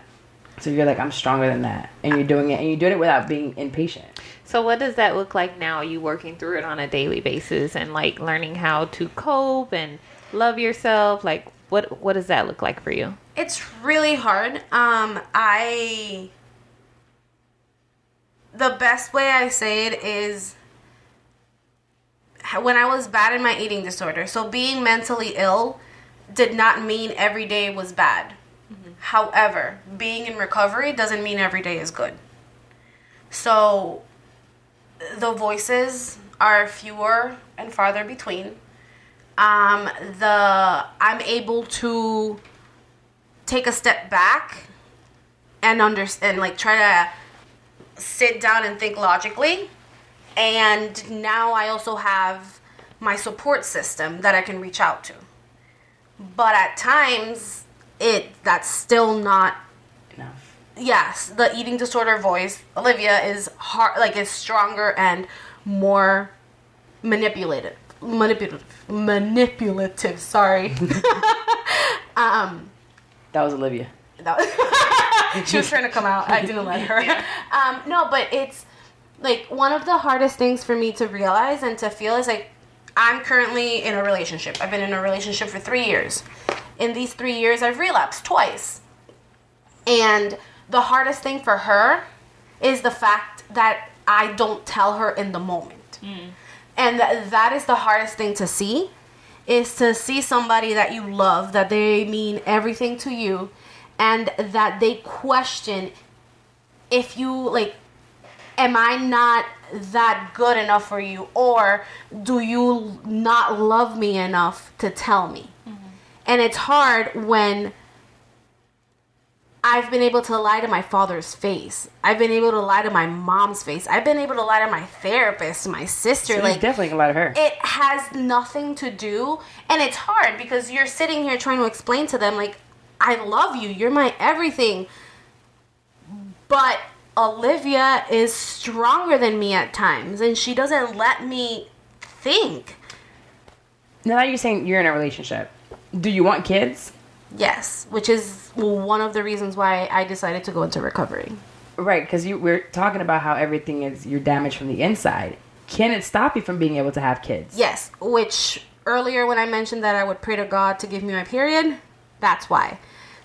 So you're like, I'm stronger than that. And you're doing it. And you did it without being impatient. So what does that look like now? Are you working through it on a daily basis and like learning how to cope and love yourself? Like what does that look like for you? It's really hard. The best way I say it is when I was bad in my eating disorder. So being mentally ill did not mean every day was bad. However, being in recovery doesn't mean every day is good. So the voices are fewer and farther between. I'm able to take a step back and understand, like try to sit down and think logically. And now I also have my support system that I can reach out to. But at times, that's still not enough. Yes, the eating disorder voice, Olivia, is hard, like is stronger and more manipulative. Sorry. That was Olivia. She was trying to come out. I didn't let her. Yeah. No, but it's like one of the hardest things for me to realize and to feel is like I'm currently in a relationship. I've been in a relationship for 3 years. In these 3 years, I've relapsed twice. And the hardest thing for her is the fact that I don't tell her in the moment. And that is the hardest thing to see, is to see somebody that you love, that they mean everything to you, and that they question if you, like, am I not that good enough for you, or do you not love me enough to tell me? And it's hard when I've been able to lie to my father's face. I've been able to lie to my mom's face. I've been able to lie to my therapist, my sister. So like, definitely can lie to her. It has nothing to do. And it's hard because you're sitting here trying to explain to them, like, I love you. You're my everything. But Olivia is stronger than me at times. And she doesn't let me think. Now that you're saying you're in a relationship, do you want kids? Yes, which is one of the reasons why I decided to go into recovery. Right, because we're talking about how everything is, you're damaged from the inside. Can it stop you from being able to have kids? Yes, which earlier when I mentioned that I would pray to God to give me my period, that's why.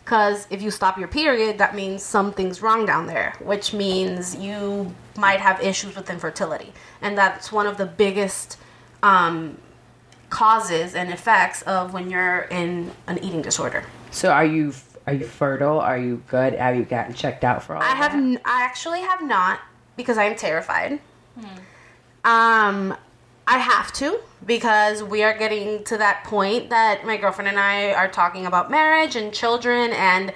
Because if you stop your period, that means something's wrong down there, which means you might have issues with infertility. And that's one of the biggest causes and effects of when you're in an eating disorder. So are you fertile? Are you good? Have you gotten checked out for all that? I actually have not, because I am terrified. I have to, because we are getting to that point that my girlfriend and I are talking about marriage and children, and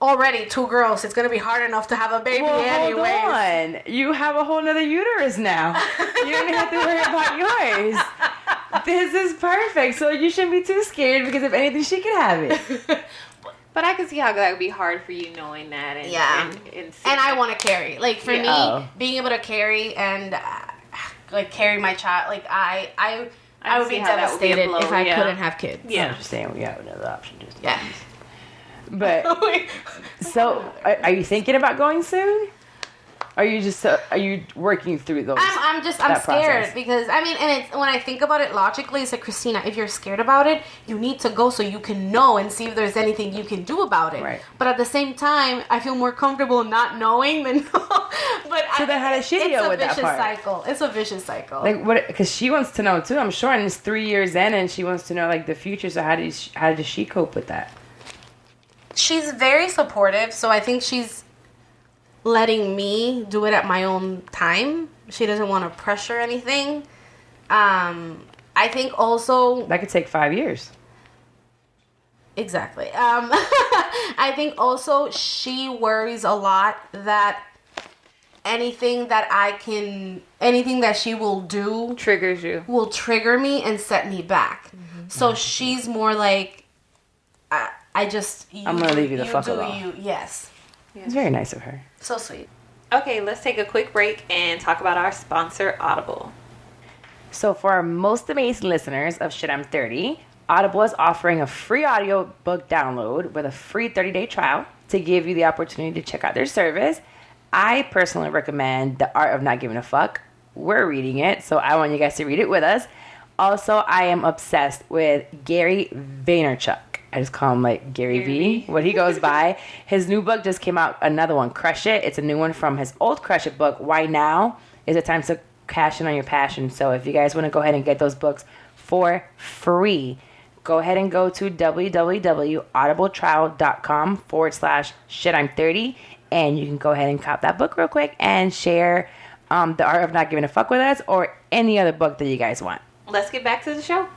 already 2 girls. It's going to be hard enough to have a baby anyways. Hold on. You have a whole nother uterus now. You don't have to worry about yours. This is perfect. So you shouldn't be too scared, because if anything, she can have it. But I can see how that would be hard for you knowing that. And, and I want to carry. Like, for me, being able to carry and like carry my child, like I would be devastated if I couldn't have kids. Yeah, I'm just saying we have another option. Just But so, are you thinking about going soon? Are you working through those? I'm scared process? Because and it's when I think about it logically, it's like, Christina, if you're scared about it, you need to go so you can know and see if there's anything you can do about it. Right. But at the same time, I feel more comfortable not knowing than but so then how does she deal with that part? It's a vicious cycle. Like what? Because she wants to know too, I'm sure, and it's 3 years in, and she wants to know like the future. So how does she cope with that? She's very supportive, so I think she's letting me do it at my own time. She doesn't want to pressure anything. I think also that could take 5 years. Exactly. I think also she worries a lot that anything that she will do will trigger me and set me back. Mm-hmm. So she's more like, I'm gonna leave you the fuck alone. Yes. It's very nice of her. So sweet. Okay, let's take a quick break and talk about our sponsor, Audible. So for our most amazing listeners of Shit I'm 30, Audible is offering a free audiobook download with a free 30-day trial to give you the opportunity to check out their service. I personally recommend The Art of Not Giving a Fuck. We're reading it, so I want you guys to read it with us. Also, I am obsessed with Gary Vaynerchuk. I just call him like Gary V, what he goes by. His new book just came out, another one, Crush It. It's a new one from his old Crush It book, Why Now Is It Time to Cash In on Your Passion. So if you guys want to go ahead and get those books for free, go ahead and go to www.audibletrial.com/shitim30, and you can go ahead and cop that book real quick and share The Art of Not Giving a Fuck with us, or any other book that you guys want. Let's get back to the show.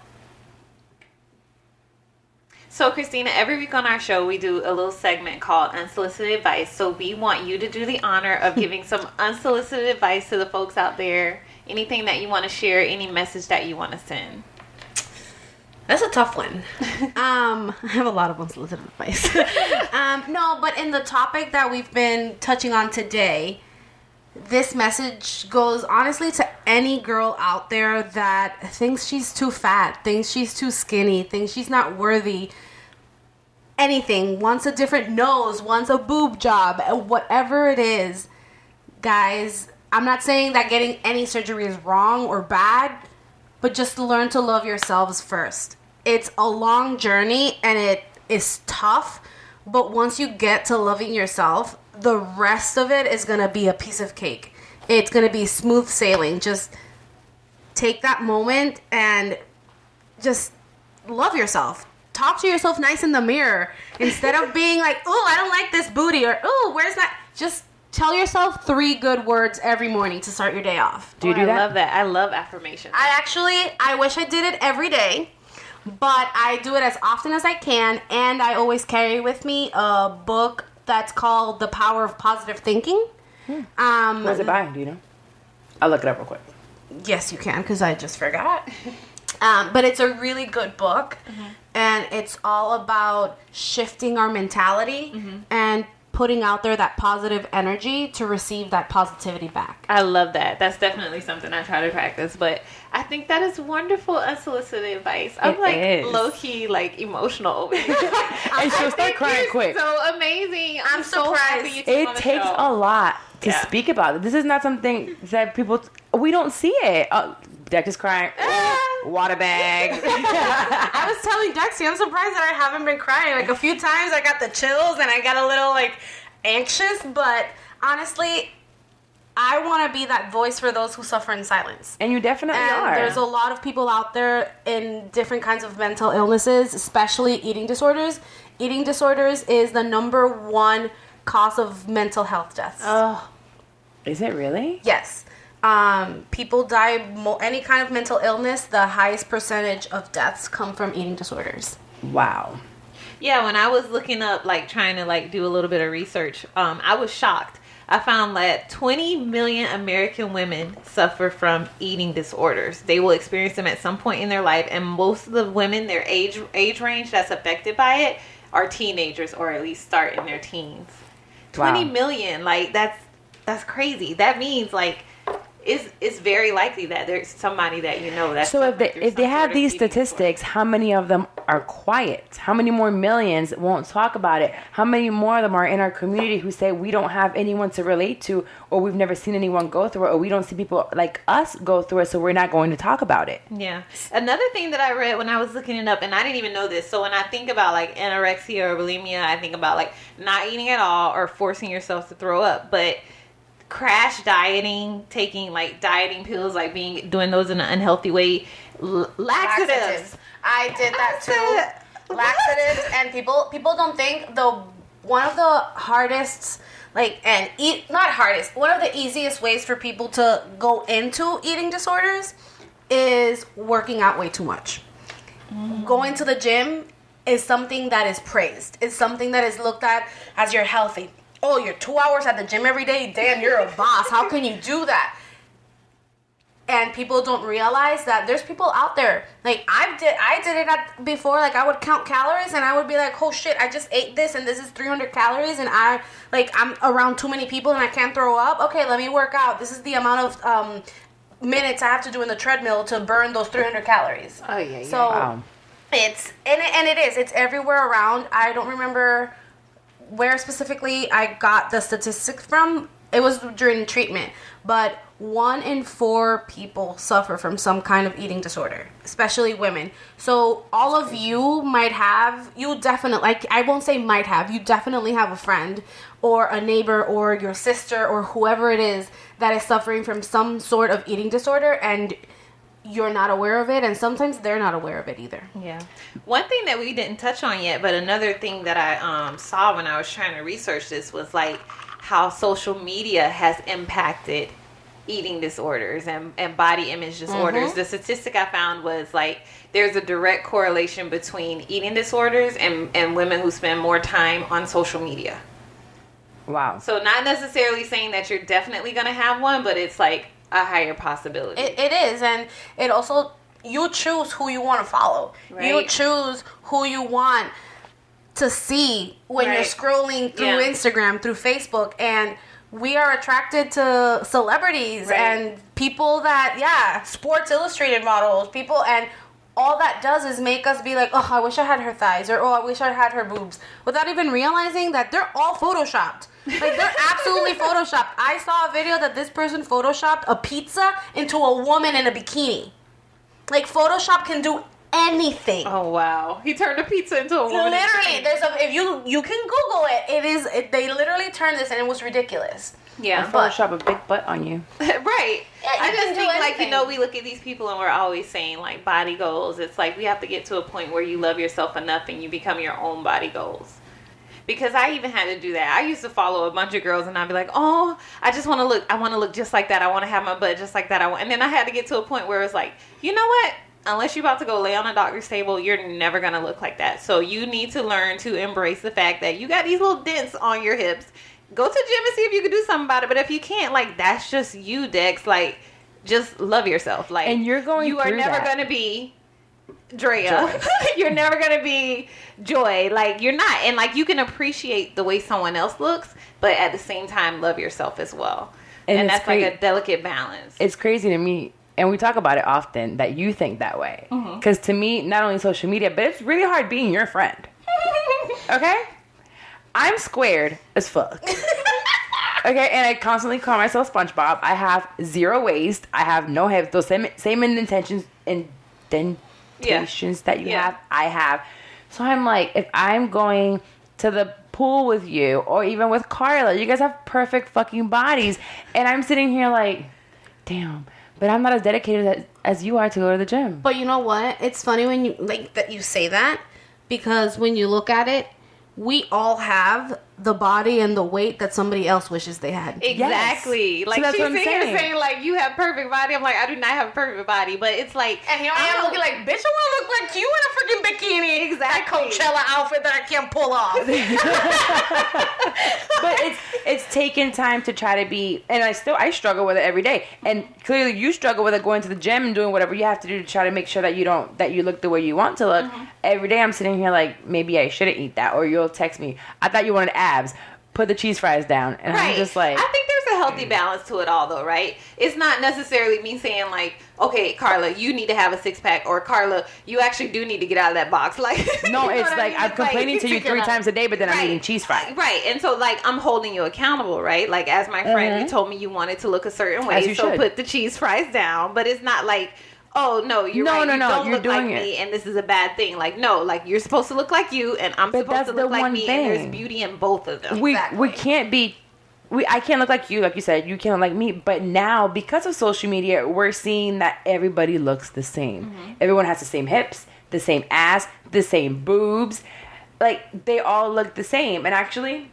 So, Christina, every week on our show, we do a little segment called Unsolicited Advice. So, we want you to do the honor of giving some unsolicited advice to the folks out there. Anything that you want to share, any message that you want to send. That's a tough one. I have a lot of unsolicited advice. No, but in the topic that we've been touching on today, this message goes honestly to any girl out there that thinks she's too fat, thinks she's too skinny, thinks she's not worthy. Anything, wants a different nose, wants a boob job, whatever it is. Guys, I'm not saying that getting any surgery is wrong or bad, but just learn to love yourselves first. It's a long journey and it is tough, but once you get to loving yourself, the rest of it is going to be a piece of cake. It's going to be smooth sailing. Just take that moment and just love yourself. Talk to yourself nice in the mirror instead of being like, oh, I don't like this booty, or oh, where's that? Just tell yourself 3 good words every morning to start your day off. Do you do that? I love that. I love affirmations. I wish I did it every day, but I do it as often as I can, and I always carry with me a book that's called The Power of Positive Thinking. Where's it by? Do you know? I'll look it up real quick. Yes, you can, because I just forgot. But it's a really good book, and it's all about shifting our mentality and putting out there that positive energy to receive that positivity back. I love that. That's definitely something I try to practice, but I think that is wonderful unsolicited advice. I'm low-key emotional over here. And she'll start crying quick. So amazing. I'm so happy you came on the takes show. a lot to speak about it. This is not something that we don't see it. Deck is crying. Water bag. I was telling Dexty, I'm surprised that I haven't been crying. Like, a few times I got the chills and I got a little anxious, but honestly, I want to be that voice for those who suffer in silence. And you definitely are. There's a lot of people out there in different kinds of mental illnesses, especially eating disorders. Eating disorders is the #1 cause of mental health deaths. Oh. Is it really? Yes. People die, any kind of mental illness, the highest percentage of deaths come from eating disorders. Wow. Yeah, when I was looking up, trying to do a little bit of research, I was shocked. I found that 20 million American women suffer from eating disorders. They will experience them at some point in their life, and most of the women, their age range that's affected by it are teenagers, or at least start in their teens. 20 million, that's crazy. That means it's very likely that there's somebody that that's so if they have these statistics, how many of them are quiet? How many more millions won't talk about it? How many more of them are in our community who say we don't have anyone to relate to, or we've never seen anyone go through it, or we don't see people like us go through it, so we're not going to talk about it? Yeah. Another thing that I read when I was looking it up, and I didn't even know this, so when I think about like anorexia or bulimia, I think about like not eating at all or forcing yourself to throw up. But crash dieting, taking like dieting pills, like doing those in an unhealthy way, laxatives. I did that too. Laxatives, and people don't think one of the hardest, one of the easiest ways for people to go into eating disorders is working out way too much. Going to the gym is something that is praised. It's something that is looked at as you're healthy. Oh, you're 2 hours at the gym every day? Damn, you're a boss. How can you do that? And people don't realize that there's people out there. Like, I did it before. Like, I would count calories, and I would be like, oh, shit, I just ate this, and this is 300 calories, and I'm around too many people, and I can't throw up. Okay, let me work out. This is the amount of minutes I have to do in the treadmill to burn those 300 calories. Oh, yeah. So, wow. It's everywhere around. I don't remember where specifically I got the statistics from. It was during treatment, but 1 in 4 people suffer from some kind of eating disorder, especially women. So all of you I won't say might have, you definitely have a friend or a neighbor or your sister or whoever it is that is suffering from some sort of eating disorder, and you're not aware of it, and sometimes they're not aware of it either. Yeah. One thing that we didn't touch on yet, but another thing that I saw when I was trying to research this was like how social media has impacted eating disorders and body image disorders. The statistic I found was like there's a direct correlation between eating disorders and women who spend more time on social media. Wow. So not necessarily saying that you're definitely going to have one, but it's like a higher possibility. It is, and it also, you choose who you want to follow. Right. You choose who you want to see when you're scrolling through Instagram, through Facebook, and we are attracted to celebrities and people that, Sports Illustrated models, people, and all that does is make us be like, oh, I wish I had her thighs, or oh, I wish I had her boobs, without even realizing that they're all photoshopped. Like, they're absolutely photoshopped. I saw a video that this person photoshopped a pizza into a woman in a bikini. Like, Photoshop can do anything. Oh, wow. He turned a pizza into a woman. Literally, if you can Google it, they literally turned this, and it was ridiculous. Yeah. Photoshop a big butt on you. Right. Yeah, I just think, like, we look at these people and we're always saying, like, body goals. It's like we have to get to a point where you love yourself enough and you become your own body goals. Because I even had to do that. I used to follow a bunch of girls and I'd be like, oh, I want to look just like that. I want to have my butt just like that. And then I had to get to a point where it's like, you know what? Unless you're about to go lay on a doctor's table, you're never going to look like that. So you need to learn to embrace the fact that you got these little dents on your hips. Go to the gym and see if you can do something about it. But if you can't, like, that's just you, Dex. Like, just love yourself. Like, and you are never going to be Drea. You're never going to be Joy. Like, you're not. And, like, you can appreciate the way someone else looks, but at the same time, love yourself as well. And that's like a delicate balance. It's crazy to me. And we talk about it often that you think that way. Because to me, not only social media, but it's really hard being your friend. Okay? I'm squared as fuck. Okay? And I constantly call myself SpongeBob. I have 0 waist. I have no hips. Those same indentations that you have, I have. So I'm like, if I'm going to the pool with you, or even with Carla, you guys have perfect fucking bodies. And I'm sitting here like, damn. But I'm not as dedicated as you are to go to the gym. But you know what? It's funny when you that you say that, because when you look at it, we all have the body and the weight that somebody else wishes they had. Exactly. Yes. Like, so she's sitting here saying, like, you have perfect body. I'm like, I do not have a perfect body. But it's like... And here I am looking like, bitch, I want to look like you in a freaking bikini. Exactly. That Coachella outfit that I can't pull off. But it's taken time to try to be... And I struggle with it every day. And clearly you struggle with it, going to the gym and doing whatever you have to do to try to make sure that you look the way you want to look. Every day I'm sitting here like, maybe I shouldn't eat that. Or you'll text me, I thought you wanted abs. Put the cheese fries down. And I'm just like... I think there's a healthy balance to it all, though, right? It's not necessarily me saying, like, okay, Carla, you need to have a six-pack, or Carla, you actually do need to get out of that box. Like, no, it's like, I'm complaining to you 3 times a day, but then I'm eating cheese fries. Right, and so, like, I'm holding you accountable, right? Like, as my friend, you told me you wanted to look a certain way, so put the cheese fries down, but it's not like, oh, no, you're right. You don't look like me, and this is a bad thing. Like, no, like, you're supposed to look like you, and I'm supposed to look like me, and there's beauty in both of them. We can't be... I can't look like you said. You can't look like me. But now, because of social media, we're seeing that everybody looks the same. Mm-hmm. Everyone has the same hips, the same ass, the same boobs. Like, they all look the same. And actually,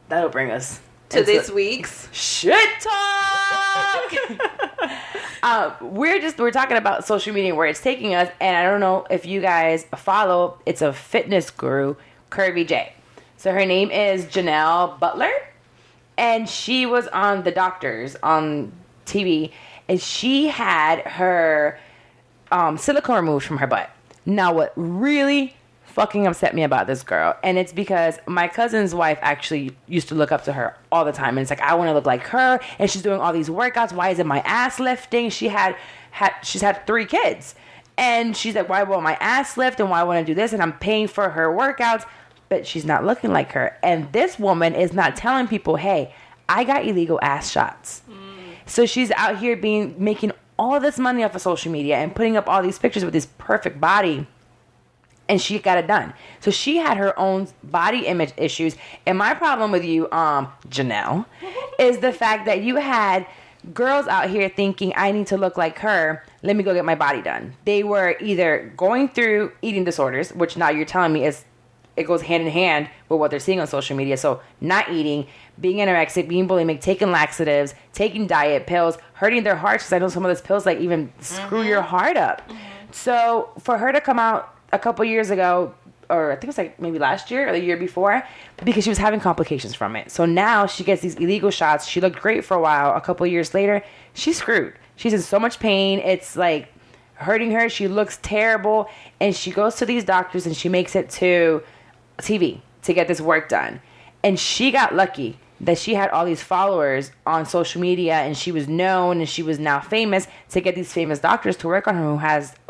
that'll bring us... to this week's Shit Talk! We're talking about social media, where it's taking us, and I don't know if you guys follow, it's a fitness guru, Curvy J. So her name is Janelle Butler, and she was on The Doctors on TV, and she had her silicone removed from her butt. Now, what really fucking upset me about this girl, and it's because my cousin's wife actually used to look up to her all the time, and it's like, I want to look like her, and she's doing all these workouts. Why isn't my ass lifting? She's had 3 kids, and she's like, why won't my ass lift, and why won't I do this? And I'm paying for her workouts, but she's not looking like her. And this woman is not telling people, hey, I got illegal ass shots. So she's out here making all this money off of social media and putting up all these pictures with this perfect body, and she got it done. So she had her own body image issues. And my problem with you, Janelle, is the fact that you had girls out here thinking, I need to look like her. Let me go get my body done. They were either going through eating disorders, which now you're telling me it goes hand in hand with what they're seeing on social media. So not eating, being anorexic, being bulimic, taking laxatives, taking diet pills, hurting their hearts, because I know some of those pills like even screw your heart up. So for her to come out a couple years ago, or I think it was like maybe last year or the year before, because she was having complications from it. So now she gets these illegal shots. She looked great for a while. A couple years later, she's screwed. She's in so much pain. It's like hurting her. She looks terrible. And she goes to these doctors and she makes it to TV to get this work done. And she got lucky that she had all these followers on social media, and she was known, and she was now famous to get these famous doctors to work on her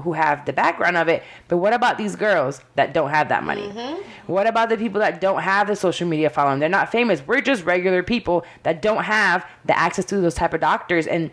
who have the background of it. But what about these girls that don't have that money? What about the people that don't have the social media following? They're not famous. We're just regular people that don't have the access to those type of doctors. And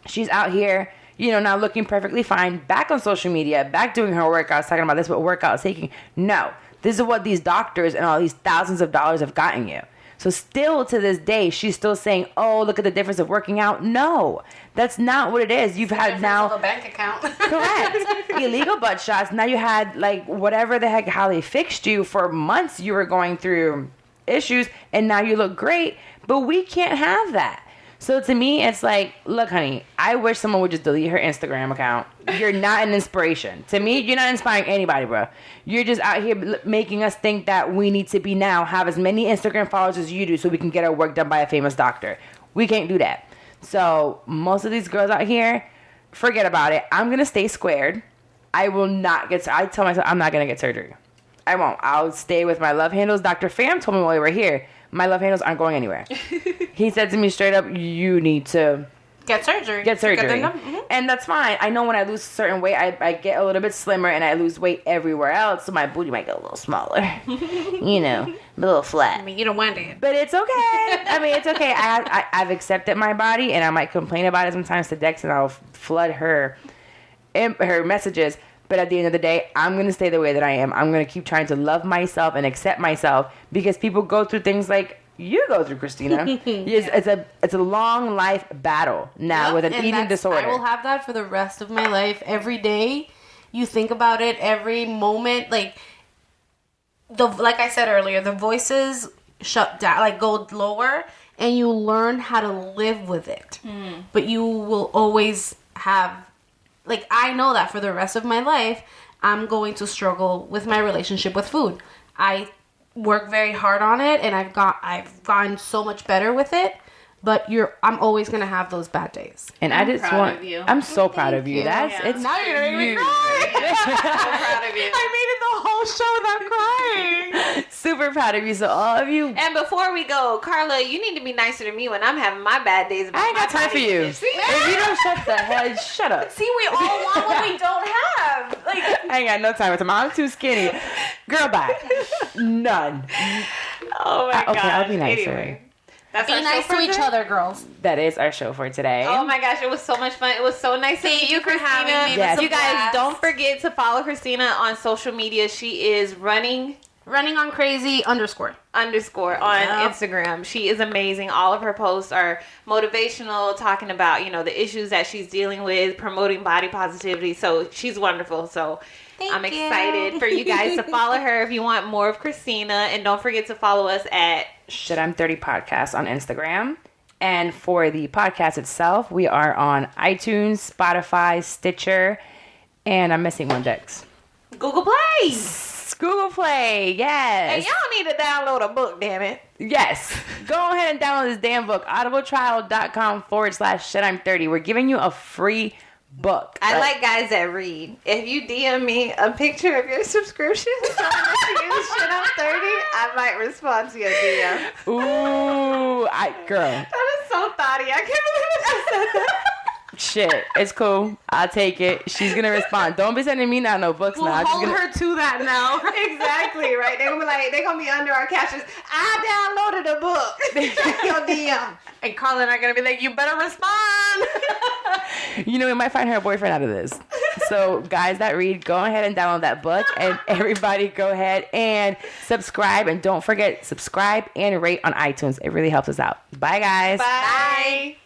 she's out here, now looking perfectly fine, back on social media, back doing her workouts, talking about this, what workout is taking. No, this is what these doctors and all these thousands of dollars have gotten you. So still to this day, she's still saying, oh, look at the difference of working out. No, that's not what it is. You've had now a bank account. Correct. Illegal butt shots. Now you had like whatever the heck, how they fixed you for months. You were going through issues, and now you look great, but we can't have that. So to me, it's like, look, honey, I wish someone would just delete her Instagram account. You're not an inspiration. To me, you're not inspiring anybody, bro. You're just out here making us think that we need to have as many Instagram followers as you do so we can get our work done by a famous doctor. We can't do that. So most of these girls out here, forget about it. I'm going to stay squared. I will not I tell myself I'm not going to get surgery. I won't. I'll stay with my love handles. Dr. Pham told me while we were here, my love handles aren't going anywhere. He said to me straight up, you need to get surgery. And that's fine. I know when I lose a certain weight, I get a little bit slimmer, and I lose weight everywhere else, so my booty might get a little smaller. A little flat. I mean, you don't want it. But it's okay. It's okay. I've accepted my body, and I might complain about it sometimes to Dex, and I'll flood her messages. But at the end of the day, I'm going to stay the way that I am. I'm going to keep trying to love myself and accept myself, because people go through things like you go through, Christina. It's a long life battle now with an eating disorder. I will have that for the rest of my life. Every day you think about it, every moment, like I said earlier, the voices shut down, like go lower, and you learn how to live with it. But you will always have, like, I know that for the rest of my life, I'm going to struggle with my relationship with food. I work very hard on it, and I've gotten so much better with it. But I'm always gonna have those bad days. And I'm so proud of you. Now you're gonna make me cry. I'm so proud of you. I made it the whole show without crying. Super proud of you. So all of you. And before we go, Carla, you need to be nicer to me when I'm having my bad days. I ain't got time for you. If you don't shut the hell, shut up. See, we all want what we don't have. Like, I ain't got no time for them. I'm too skinny. Girl, bye. None. Oh my god. Okay, I'll be nicer. Anyway, that's be nice to each other, girls. That is our show for today. Oh my gosh, it was so much fun. It was so nice to meet you, Christina. Yes. You guys, don't forget to follow Christina on social media. She is running on crazy _ on Instagram. She is amazing. All of her posts are motivational, talking about, the issues that she's dealing with, promoting body positivity. So she's wonderful. So I'm excited for you guys to follow her if you want more of Christina. And don't forget to follow us at Shit I'm 30 Podcast on Instagram. And for the podcast itself, we are on iTunes, Spotify, Stitcher, and I'm missing one, Dex. Google Play. Google Play, yes. And y'all need to download a book, damn it. Yes. Go ahead and download this damn book, audibletrial.com/shit I'm 30. We're giving you a free book. I like guys that read. If you DM me a picture of your subscription showing that you use shit I'm 30, I might respond to your DM. Ooh, girl. That is so thoughty. I can't believe I just said that. Shit, it's cool. I'll take it. She's gonna respond. Don't be sending me no books we'll now. Hold her to that now. Exactly, right? They're gonna be under our captions. I downloaded a book. Check your DM. And Carla and I are gonna be like, you better respond. We might find her a boyfriend out of this. So guys that read, go ahead and download that book, and everybody go ahead and subscribe, and don't forget, subscribe and rate on iTunes. It really helps us out. Bye guys. Bye.